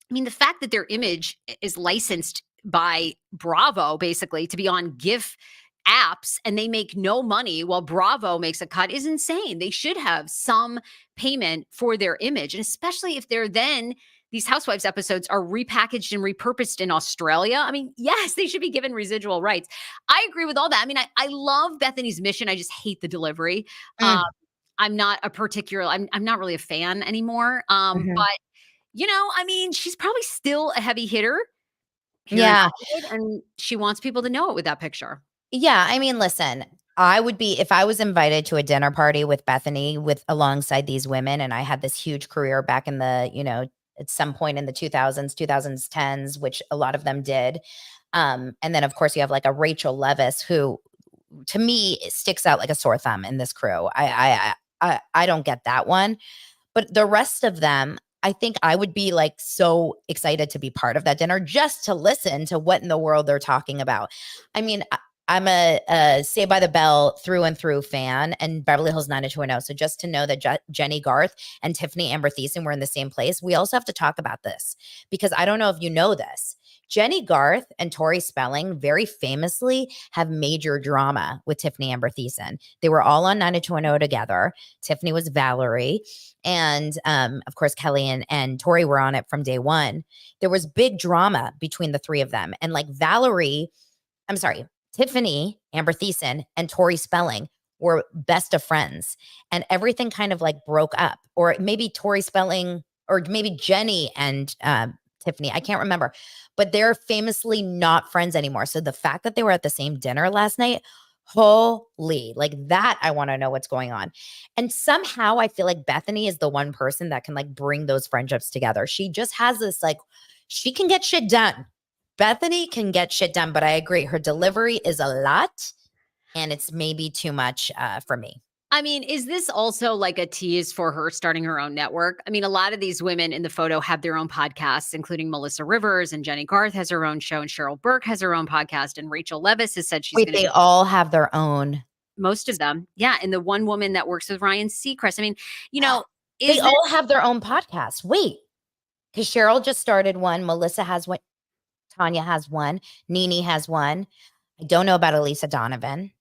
the fact that their image is licensed by Bravo basically to be on GIF apps and they make no money while Bravo makes a cut is insane. They should have some payment for their image. And especially if these Housewives episodes are repackaged and repurposed in Australia. Yes, they should be given residual rights. I agree with all that. I love Bethenny's mission. I just hate the delivery. I'm not I'm not really a fan anymore. But she's probably still a heavy hitter. Yeah. And she wants people to know it with that picture. Yeah. Listen, I would be, if I was invited to a dinner party with Bethenny alongside these women, and I had this huge career back in the, at some point in the 2000s, 2010s, which a lot of them did. And then of course you have like a Rachel Leviss, who to me sticks out like a sore thumb in this crew. I don't get that one, but the rest of them, I think I would be like so excited to be part of that dinner just to listen to what in the world they're talking about. I'm a Saved by the Bell through and through fan and Beverly Hills 90210. So just to know that Jenny Garth and Tiffany Amber Thiessen were in the same place, we also have to talk about this because I don't know if you know this. Jenny Garth and Tori Spelling very famously have major drama with Tiffany Amber Thiessen. They were all on 90210 together. Tiffany was Valerie. And of course, Kelly and Tori were on it from day one. There was big drama between the three of them. And like Tiffany Amber Thiessen and Tori Spelling were best of friends, and everything kind of like broke up. Or maybe Tori Spelling, or maybe Jenny and Tiffany. I can't remember, but they're famously not friends anymore. So the fact that they were at the same dinner last night, holy, like that, I want to know what's going on. And somehow I feel like Bethenny is the one person that can like bring those friendships together. She just has this like, she can get shit done. Bethenny can get shit done, but I agree. Her delivery is a lot and it's maybe too much for me. I mean, is this also like a tease for her starting her own network? I mean, a lot of these women in the photo have their own podcasts, including Melissa Rivers, and Jenny Garth has her own show, and Cheryl Burke has her own podcast, and Rachel Leviss has said she's Wait, going to. they all have their own. Most of them, yeah. And the one woman that works with Ryan Seacrest. I mean, you know, They all have their own podcast. Wait, because Cheryl just started one. Melissa has one. Tanya has one. Nene has one. I don't know about Elisa Donovan.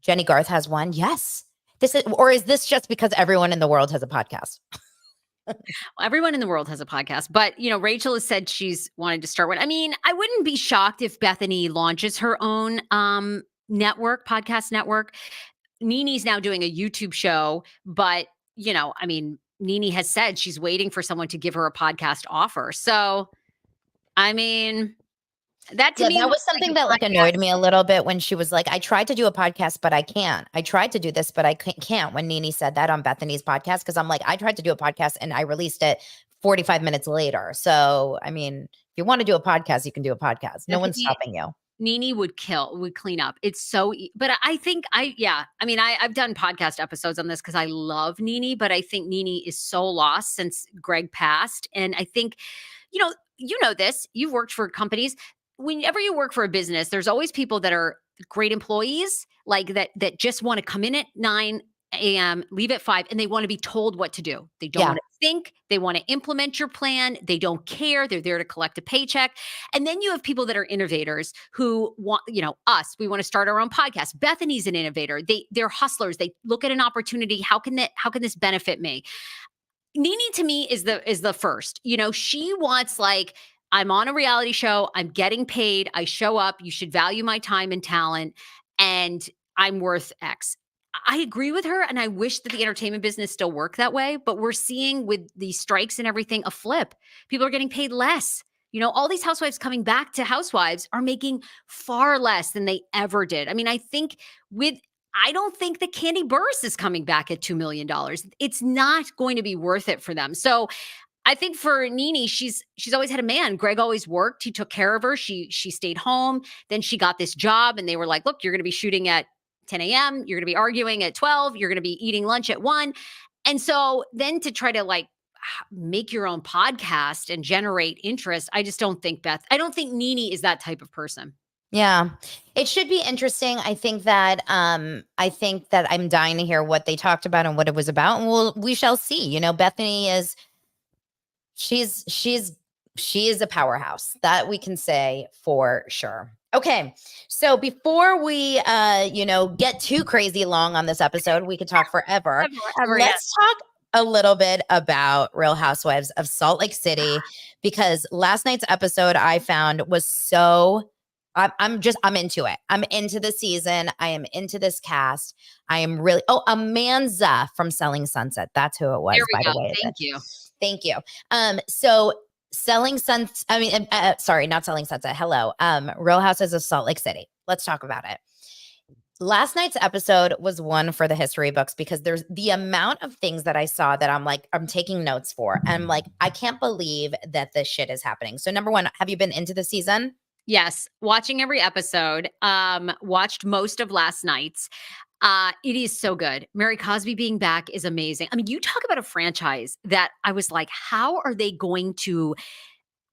Jenny Garth has one. Yes. Or is this just because everyone in the world has a podcast? Well, everyone in the world has a podcast, but you know, Rachel has said she's wanted to start one. I mean, I wouldn't be shocked if Bethenny launches her own network, podcast network. Nene's now doing a YouTube show, but you know, I mean, Nene has said she's waiting for someone to give her a podcast offer. So, I mean, that to me that was looks something like that like annoyed podcast. me a little bit when she was like, I tried to do a podcast, but I can't. I tried to do this, but I can't. When Nene said that on Bethenny's podcast, because I'm like, I tried to do a podcast and I released it 45 minutes later. So, I mean, if you want to do a podcast, you can do a podcast. No one's stopping you. Nene would clean up. It's so, but I think yeah. I mean, I've done podcast episodes on this because I love Nene, but I think Nene is so lost since Greg passed. And I think, you know this, you've worked for companies. Whenever you work for a business, there's always people that are great employees, like that just want to come in at 9 a.m., leave at 5, and they want to be told what to do. They don't want to think. They want to implement your plan. They don't care. They're there to collect a paycheck. And then you have people that are innovators who want, us, we want to start our own podcast. Bethenny's an innovator. They're hustlers. They look at an opportunity. How can this benefit me? Nene to me is the first. She wants like, I'm on a reality show. I'm getting paid. I show up. You should value my time and talent. And I'm worth X. I agree with her. And I wish that the entertainment business still worked that way. But we're seeing with the strikes and everything, a flip. People are getting paid less. All these housewives coming back to housewives are making far less than they ever did. I mean, I don't think that Candy Burris is coming back at $2 million. It's not going to be worth it for them. So I think for Nene, she's always had a man. Greg always worked. He took care of her. She stayed home. Then she got this job and they were like, look, you're going to be shooting at 10 a.m. You're going to be arguing at 12. You're going to be eating lunch at 1. And so then to try to like make your own podcast and generate interest, I just don't think I don't think Nene is that type of person. Yeah, it should be interesting. I think that I'm dying to hear what they talked about and what it was about, and we shall see. Bethenny is she is a powerhouse, that we can say for sure. Okay, so before we get too crazy long on this episode, we could talk forever. Let's talk a little bit about Real Housewives of Salt Lake City, because last night's episode I found was so. I'm into it. I'm into the season. I am into this cast. I am really, Amanza from Selling Sunset. That's who it was, by the way. Thank you. So Selling Sunset, sorry, not Selling Sunset. Hello. Real Housewives of Salt Lake City. Let's talk about it. Last night's episode was one for the history books because there's the amount of things that I saw that I'm taking notes for. And I'm like, I can't believe that this shit is happening. So number one, have you been into the season? Yes, watching every episode, watched most of last night's. It is so good. Mary Cosby being back is amazing. I mean, you talk about a franchise that I was like, how are they going to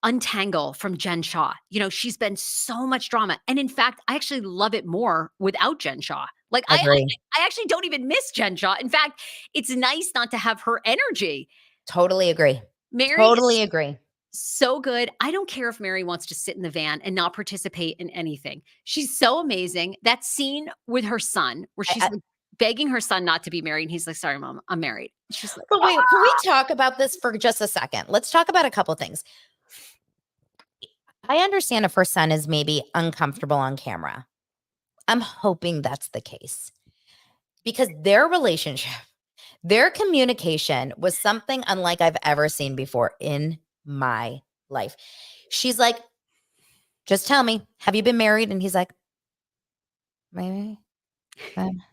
untangle from Jen Shah? She's been so much drama. And in fact, I actually love it more without Jen Shah. Like, I actually don't even miss Jen Shah. In fact, it's nice not to have her energy. Totally agree. Agree. So good. I don't care if Mary wants to sit in the van and not participate in anything. She's so amazing. That scene with her son where she's begging her son not to be married. And he's like, sorry, Mom, I'm married. She's like, but wait, can we talk about this for just a second? Let's talk about a couple things. I understand if her son is maybe uncomfortable on camera. I'm hoping that's the case because their relationship, their communication was something unlike I've ever seen before in my life. She's like, just tell me, have you been married? And he's like, maybe,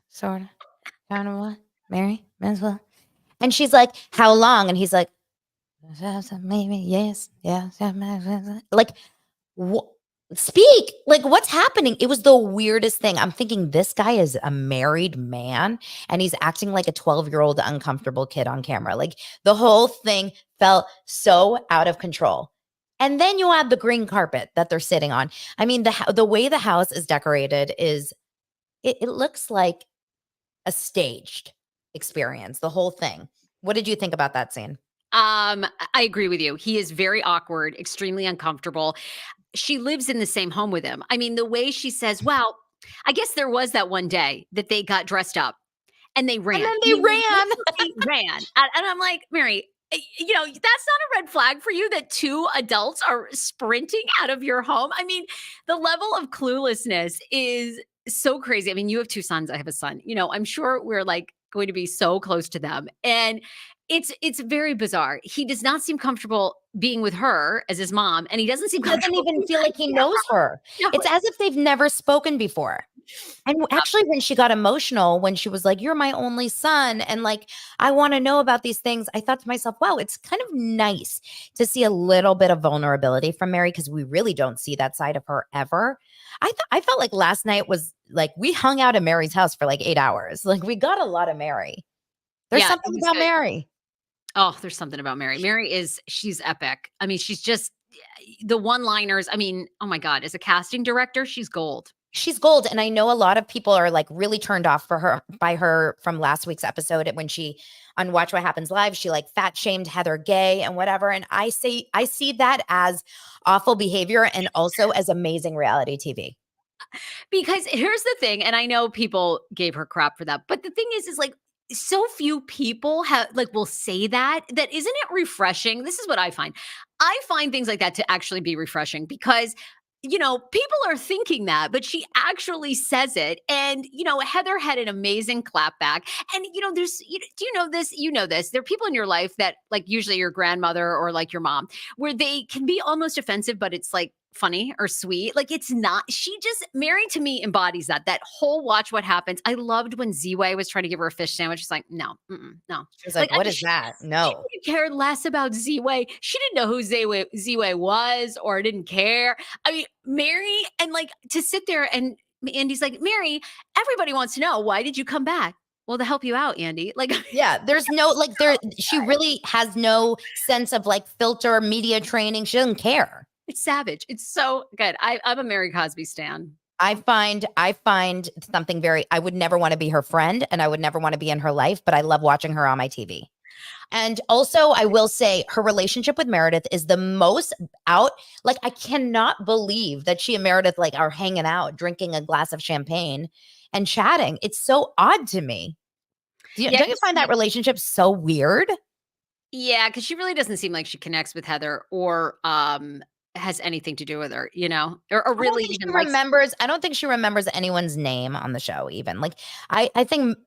sort of, kind of what? Married, as well. And she's like, how long? And he's like, maybe, yes, yeah. Like, speak. Like, what's happening? It was the weirdest thing. I'm thinking this guy is a married man and he's acting like a 12-year-old uncomfortable kid on camera. Like, the whole thing felt so out of control. And then you add the green carpet that they're sitting on. I mean, the way the house is decorated is, it looks like a staged experience, the whole thing. What did you think about that scene? I agree with you. He is very awkward, extremely uncomfortable. She lives in the same home with him. I mean, the way she says, well, I guess there was that one day that they got dressed up and they ran. And then I they mean, ran. literally ran. And I'm like, Mary, you know, that's not a red flag for you that two adults are sprinting out of your home. I mean, the level of cluelessness is so crazy. I mean, you have two sons. I have a son. You know, I'm sure we're like going to be so close to them. And it's very bizarre. He does not seem comfortable being with her as his mom, and he doesn't seem He doesn't comfortable even being feel like he knows her. No, It's as if they've never spoken before. And actually, when she got emotional, when she was like, you're my only son, and like, I want to know about these things, I thought to myself, wow, it's kind of nice to see a little bit of vulnerability from Mary, because we really don't see that side of her ever. I felt like last night was like, we hung out at Mary's house for like 8 hours. Like, we got a lot of Mary. There's yeah, it something was about good. Mary. Oh, there's something about Mary. She's epic. I mean, she's just the one-liners. I mean, oh my God, as a casting director, she's gold. She's gold. And I know a lot of people are like really turned off by her from last week's episode when she on Watch What Happens Live, she like fat shamed Heather Gay and whatever. And I see that as awful behavior and also as amazing reality TV. Because here's the thing, and I know people gave her crap for that, but the thing is like so few people have like will say that isn't it refreshing? This is what I find. I find things like that to actually be refreshing because you know, people are thinking that, but she actually says it. And, you know, Heather had an amazing clapback. And, you know, do you know this? You know this. There are people in your life that, like, usually your grandmother or like your mom, where they can be almost offensive, but it's like funny or sweet. Like, it's not, Mary to me embodies that whole Watch What Happens. I loved when Z-Way was trying to give her a fish sandwich. She's like, no, no. She was like, what is that? No. She cared less about Z-Way. She didn't know who Z-Way was or didn't care. I mean, Mary, and like to sit there and Andy's like, Mary, everybody wants to know, why did you come back? Well, to help you out, Andy. Like, yeah, there's no, like, she really has no sense of like filter media training. She doesn't care. It's savage. It's so good. I'm a Mary Cosby stan. I find something I would never want to be her friend and I would never want to be in her life, but I love watching her on my TV. And also, I will say her relationship with Meredith is the most out. Like, I cannot believe that she and Meredith like are hanging out, drinking a glass of champagne and chatting. It's so odd to me. Don't you find that relationship so weird? Yeah, because she really doesn't seem like she connects with Heather or has anything to do with her, you know, or really even remembers. I don't think she remembers anyone's name on the show. Even like, I think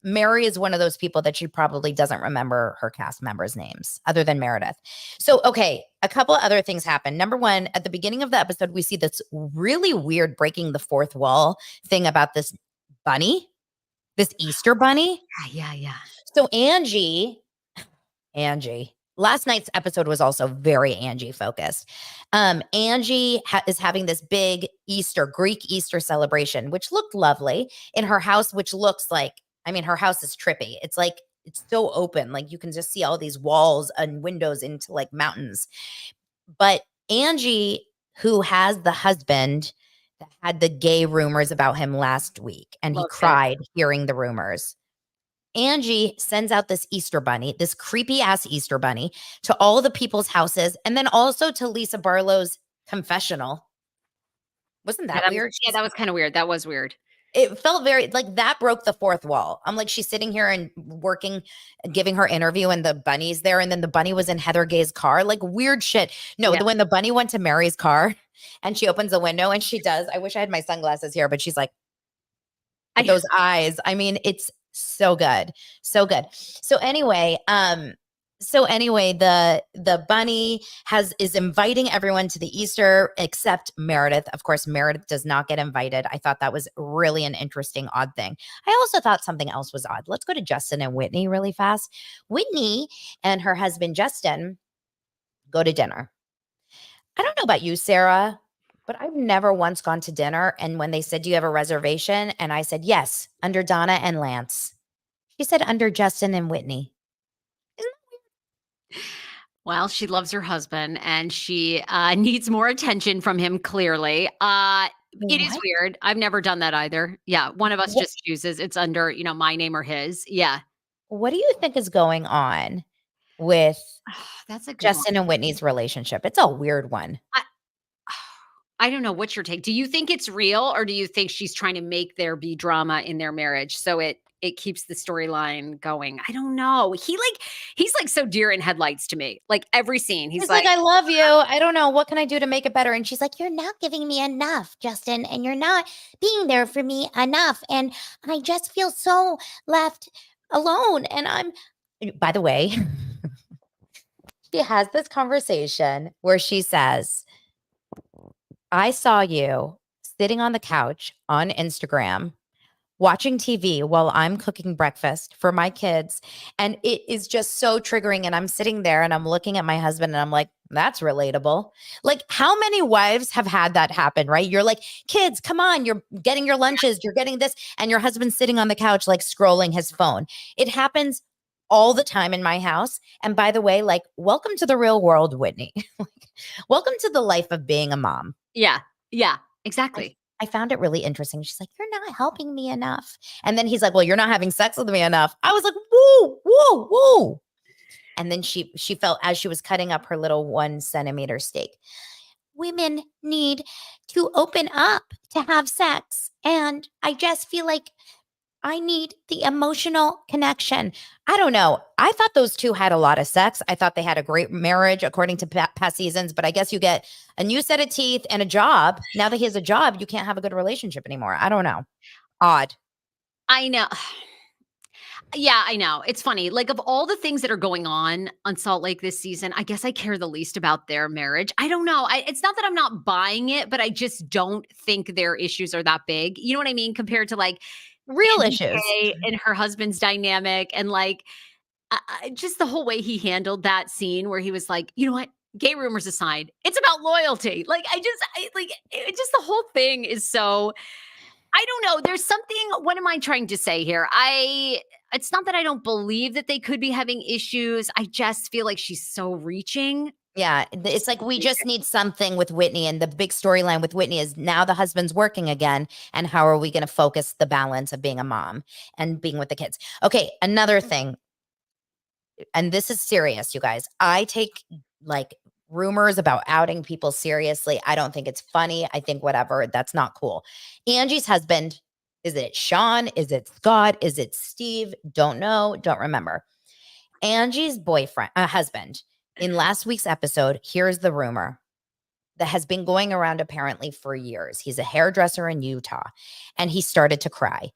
Mary is one of those people that she probably doesn't remember her cast members' names other than Meredith. So, okay, a couple other things happen. Number one, at the beginning of the episode, we see this really weird breaking the fourth wall thing about this bunny, this Easter bunny. Yeah. So Angie, last night's episode was also very Angie focused. Angie is having this big Greek Easter celebration, which looked lovely in her house, which looks like, I mean, her house is trippy. It's like, it's so open. Like, you can just see all these walls and windows into like mountains. But Angie, who has the husband that had the gay rumors about him last week, and he cried hearing the rumors. Angie sends out this Easter bunny, this creepy ass Easter bunny, to all the people's houses, and then also to Lisa Barlow's confessional. Wasn't that weird? Yeah, that was kind of weird. That was weird. It felt very like that broke the fourth wall. I'm like, she's sitting here and working, giving her interview, and the bunny's there, and then the bunny was in Heather Gay's car. Like, weird shit. No, when the bunny went to Mary's car and she opens the window and she does. I wish I had my sunglasses here, but she's like, with those eyes. I mean, it's so good. So good. So anyway, So anyway, the bunny is inviting everyone to the Easter except Meredith. Of course, Meredith does not get invited. I thought that was really an interesting, odd thing. I also thought something else was odd. Let's go to Justin and Whitney really fast. Whitney and her husband Justin go to dinner. I don't know about you, Sarah, but I've never once gone to dinner. And when they said, "Do you have a reservation?" And I said, "Yes, under Donna and Lance." She said, "Under Justin and Whitney." Well, she loves her husband and she needs more attention from him, clearly. It is What? weird. I've never done that either. Yeah. One of us What, just chooses it's under, my name or his. Yeah. what do you think is going on with That's a good one. Justin and Whitney's relationship? It's a weird one. I, I don't know. What's your take? Do you think it's real or do you think she's trying to make there be drama in their marriage so it keeps the storyline going? I don't know. He's like so deer in headlights to me. Like every scene, he's He's like, like, "I love you. I don't know. What can I do to make it better?" And she's like, "You're not giving me enough, Justin, and you're not being there for me enough. And I just feel so left alone." And by the way, she has this conversation where she says, "I saw you sitting on the couch on Instagram watching TV while I'm cooking breakfast for my kids. And it is just so triggering. And I'm sitting there and I'm looking at my husband and I'm like, that's relatable." Like, how many wives have had that happen, right? You're like, "Kids, come on, you're getting your lunches, you're getting this." And your husband's sitting on the couch, like scrolling his phone. It happens all the time in my house. And by the way, like, welcome to the real world, Whitney. Like, welcome to the life of being a mom. yeah, yeah, I exactly. I found it really interesting. She's like, "You're not helping me enough." And then he's like, "Well, you're not having sex with me enough." I was like, "Whoa, whoa, whoa." And then she felt, as she was cutting up her little 1 centimeter steak, "Women need to open up to have sex. And I just feel like I need the emotional connection." I don't know. I thought those two had a lot of sex. I thought they had a great marriage according to past seasons, but I guess you get a new set of teeth and a job. Now that he has a job, you can't have a good relationship anymore. I don't know. Odd. I know. Yeah, I know. It's funny. Like of all the things that are going on Salt Lake this season, I guess I care the least about their marriage. I don't know. It's not that I'm not buying it, but I just don't think their issues are that big. You know what I mean? Compared to like Real Angie issues. K and her husband's dynamic, and like just the whole way he handled that scene where he was like, you know what? Gay rumors aside, it's about loyalty. Like just the whole thing is so. I don't know. There's something. What am I trying to say here? It's not that I don't believe that they could be having issues. I just feel like she's so reaching. Yeah. She's It's like so we just reaching. need something with Whitney. And the big storyline with Whitney is now the husband's working again. And how are we going to focus the balance of being a mom and being with the kids? Okay. Another thing, and this is serious, you guys. I take like rumors about outing people seriously. I don't think it's funny. I think whatever, that's not cool. Angie's husband, is it Sean? Is it Scott? Is it Steve? Don't know. Don't remember. Angie's husband, in last week's episode, here's the rumor that has been going around apparently for years. He's a hairdresser in Utah and he started to cry.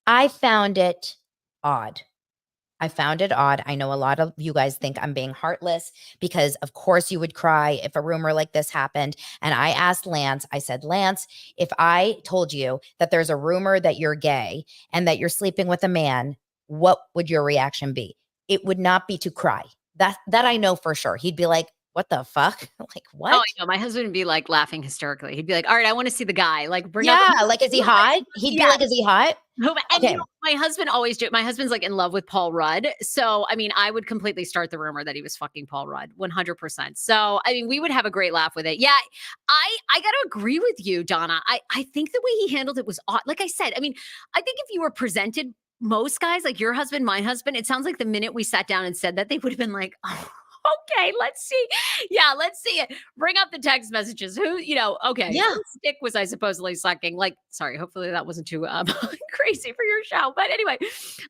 I found it odd. I found it odd. I know a lot of you guys think I'm being heartless because, of course, you would cry if a rumor like this happened. And I asked Lance, I said, "Lance, if I told you that there's a rumor that you're gay and that you're sleeping with a man, what would your reaction be?" It would not be to cry. That I know for sure. He'd be like, "What the fuck?" Like, Oh, what? I know. My husband would be like laughing hysterically. He'd be like, "All right, I want to see the guy. Like, bring out Yeah. the Like, is he hot? He'd be yeah." like, "Is he hot?" And Okay. my husband always do. My husband's like in love with Paul Rudd, so I mean, I would completely start the rumor that he was fucking Paul Rudd, 100%. So I mean, we would have a great laugh with it. Yeah, I got to agree with you, Donna. I think the way he handled it was odd. Like I said, I mean, I think if you were presented most guys like your husband, my husband, it sounds like the minute we sat down and said that, they would have been like, "Oh, okay, let's see. Yeah, let's see it. Bring up the text messages. Who, okay, Yeah. whose dick was I supposedly sucking?" Like, sorry, hopefully that wasn't too crazy for your show. But anyway,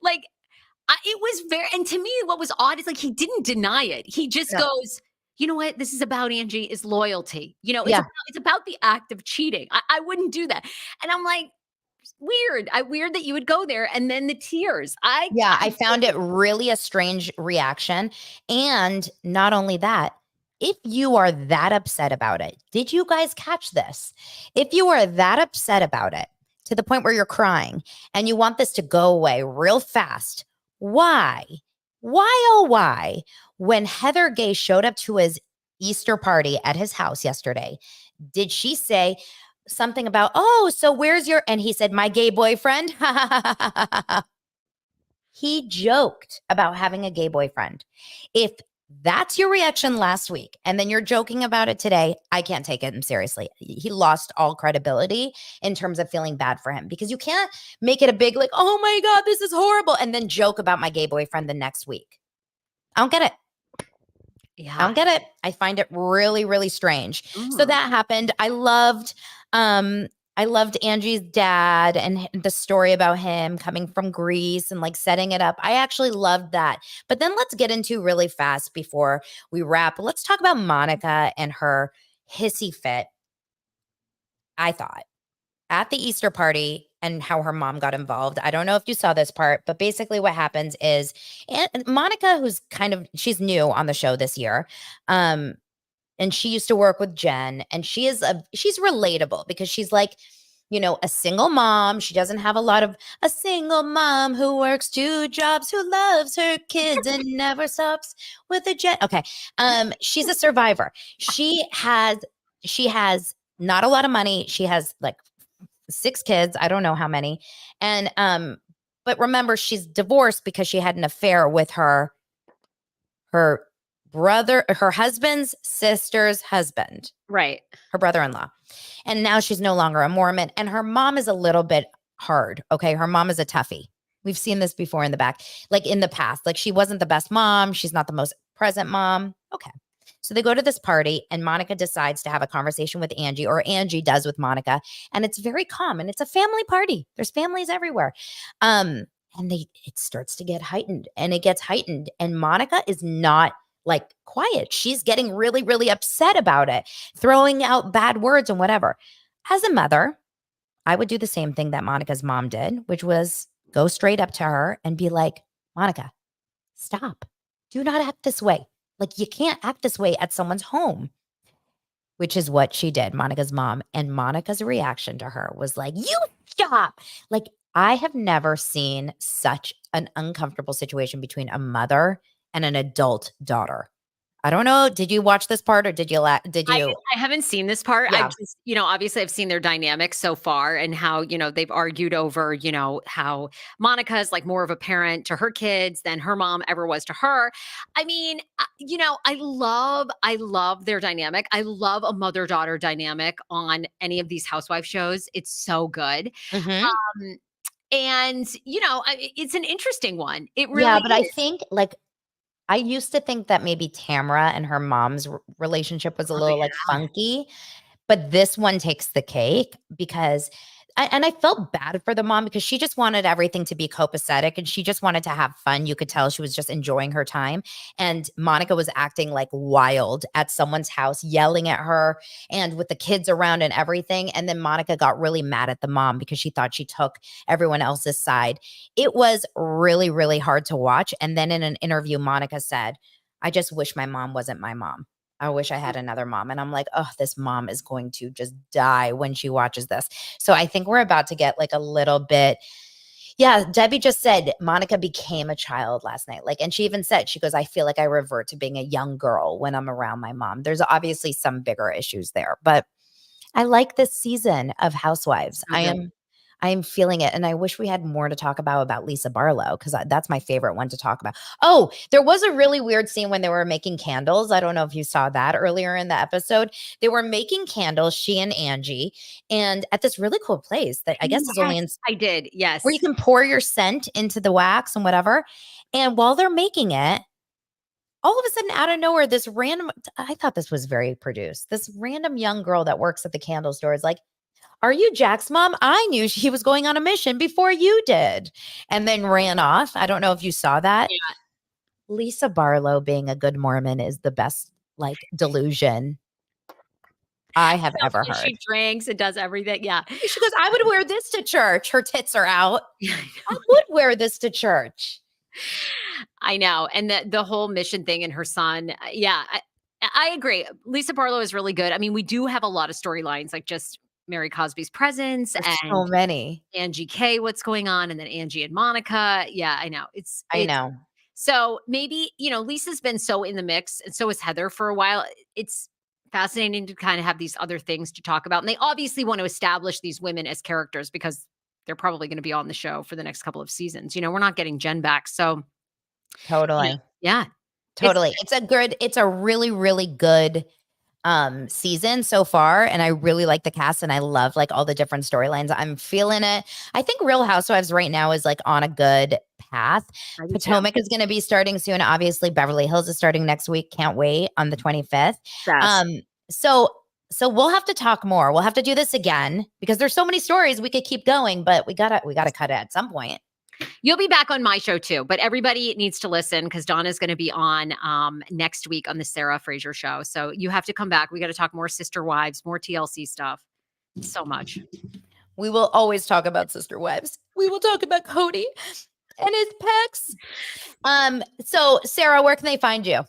like it was very, and to me, what was odd is like he didn't deny it. He just No. goes, "You know what? This is about Angie is loyalty. Yeah. It's about the act of cheating. I wouldn't do that." And I'm like, weird. Weird that you would go there, and then the tears. Yeah, I found it really a strange reaction. And not only that, if you are that upset about it, did you guys catch this? If you are that upset about it to the point where you're crying and you want this to go away real fast, why? Why, oh, why? When Heather Gay showed up to his Easter party at his house yesterday, did she say something about, oh, so where's your, and he said, my gay boyfriend? He joked about having a gay boyfriend. If that's your reaction last week, and then you're joking about it today, I can't take him seriously. He lost all credibility in terms of feeling bad for him, because you can't make it a big, like, oh my God, this is horrible, and then joke about my gay boyfriend the next week. I don't get it. Yeah. I don't get it. I find it really, really strange. So that happened. I loved Angie's dad and the story about him coming from Greece and like setting it up. I actually loved that. But then let's get into really fast before we wrap. Let's talk about Monica and her hissy fit, I thought, at the Easter party and how her mom got involved. I don't know if you saw this part, but basically what happens is Monica, who's she's new on the show this year. And she used to work with Jen, and she's relatable because she's like, a single mom. She doesn't have a single mom who works 2 jobs, who loves her kids and never stops with a jet. Okay. She's a survivor. She has not a lot of money. She has like 6 kids. I don't know how many. And, but remember, she's divorced because she had an affair with her brother, her husband's sister's husband. Right. Her brother-in-law. And now she's no longer a Mormon. And her mom is a little bit hard. Okay. Her mom is a toughie. We've seen this before in the back, like in the past. Like she wasn't the best mom. She's not the most present mom. Okay. So they go to this party and Monica decides to have a conversation with Angie, or Angie does with Monica. And it's very calm and it's a family party. There's families everywhere. And it starts to get heightened, and it gets heightened. And Monica is not like quiet. She's getting really, really upset about it, throwing out bad words and whatever. As a mother, I would do the same thing that Monica's mom did, which was go straight up to her and be like, Monica, stop. Do not act this way. Like, you can't act this way at someone's home, which is what she did, Monica's mom. And Monica's reaction to her was like, you stop. Like, I have never seen such an uncomfortable situation between a mother and an adult daughter. I don't know. Did you watch this part, or did you? I haven't seen this part. Yeah. I've just, obviously I've seen their dynamics so far, and how, they've argued over, how Monica is like more of a parent to her kids than her mom ever was to her. I mean, I love their dynamic. I love a mother-daughter dynamic on any of these housewife shows. It's so good. Mhm. And, it's an interesting one. It really Yeah, but I is. think I used to think that maybe Tamra and her mom's relationship was a little like funky, but this one takes the cake because I felt bad for the mom because she just wanted everything to be copacetic and she just wanted to have fun. You could tell she was just enjoying her time. And Monica was acting like wild at someone's house, yelling at her and with the kids around and everything. And then Monica got really mad at the mom because she thought she took everyone else's side. It was really, really hard to watch. And then in an interview, Monica said, I just wish my mom wasn't my mom. I wish I had another mom. And I'm like, oh, this mom is going to just die when she watches this. So I think we're about to get like a little bit. Yeah, Debbie just said Monica became a child last night. Like, and she even said, she goes, I feel like I revert to being a young girl when I'm around my mom. There's obviously some bigger issues there, but I like this season of Housewives. I am feeling it. And I wish we had more to talk about Lisa Barlow, because that's my favorite one to talk about. Oh, there was a really weird scene when they were making candles. I don't know if you saw that earlier in the episode. They were making candles, she and Angie, and at this really cool place that I guess is only in. I did, yes. Where you can pour your scent into the wax and whatever. And while they're making it, all of a sudden, out of nowhere, this random, I thought this was very produced. This random young girl that works at the candle store is like, are you Jack's mom? I knew he was going on a mission before you did. And then ran off. I don't know if you saw that. Yeah. Lisa Barlow being a good Mormon is the best, like, delusion. I have So ever she heard. drinks and does everything. Yeah. She goes, I would wear this to church. Her tits are out. Yeah, I would wear this to church. I know. And the whole mission thing and her son. Yeah, I agree. Lisa Barlow is really good. I mean, we do have a lot of storylines, like just Mary Cosby's presence There's so and many. Angie K, what's going on, and then Angie and Monica. Yeah, I know. I It's know. so maybe, Lisa's been so in the mix, and so is Heather for a while. It's fascinating to kind of have these other things to talk about. And they obviously want to establish these women as characters because they're probably going to be on the show for the next couple of seasons. We're not getting Jen back. So, Totally. yeah. It's Totally. It's a really, really good season so far, and I really like the cast, and I love like all the different storylines. I'm feeling it. I think Real Housewives right now is like on a good path. I do too. Potomac is going to be starting soon. Obviously, Beverly Hills is starting next week. Can't wait on the 25th. Yes. So we'll have to talk more. We'll have to do this again because there's so many stories we could keep going, but we gotta cut it at some point. You'll be back on my show too, but everybody needs to listen because Donna's going to be on next week on the Sarah Fraser show. So you have to come back. We got to talk more Sister Wives, more TLC stuff. So much. We will always talk about Sister Wives. We will talk about Cody and his pecs. So Sarah, where can they find you?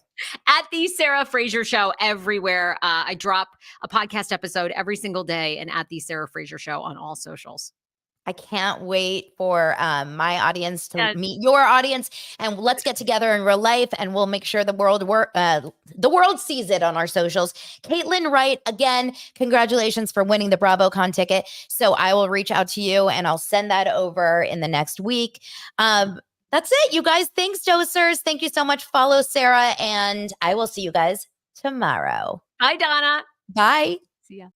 At the Sarah Fraser show everywhere. I drop a podcast episode every single day, and at the Sarah Fraser show on all socials. I can't wait for my audience to meet your audience, and let's get together in real life, and we'll make sure the world sees it on our socials. Caitlin Wright, again, congratulations for winning the BravoCon ticket. So I will reach out to you, and I'll send that over in the next week. That's it, you guys. Thanks, dosers. Thank you so much. Follow Sarah, and I will see you guys tomorrow. Bye, Donna. Bye. See ya.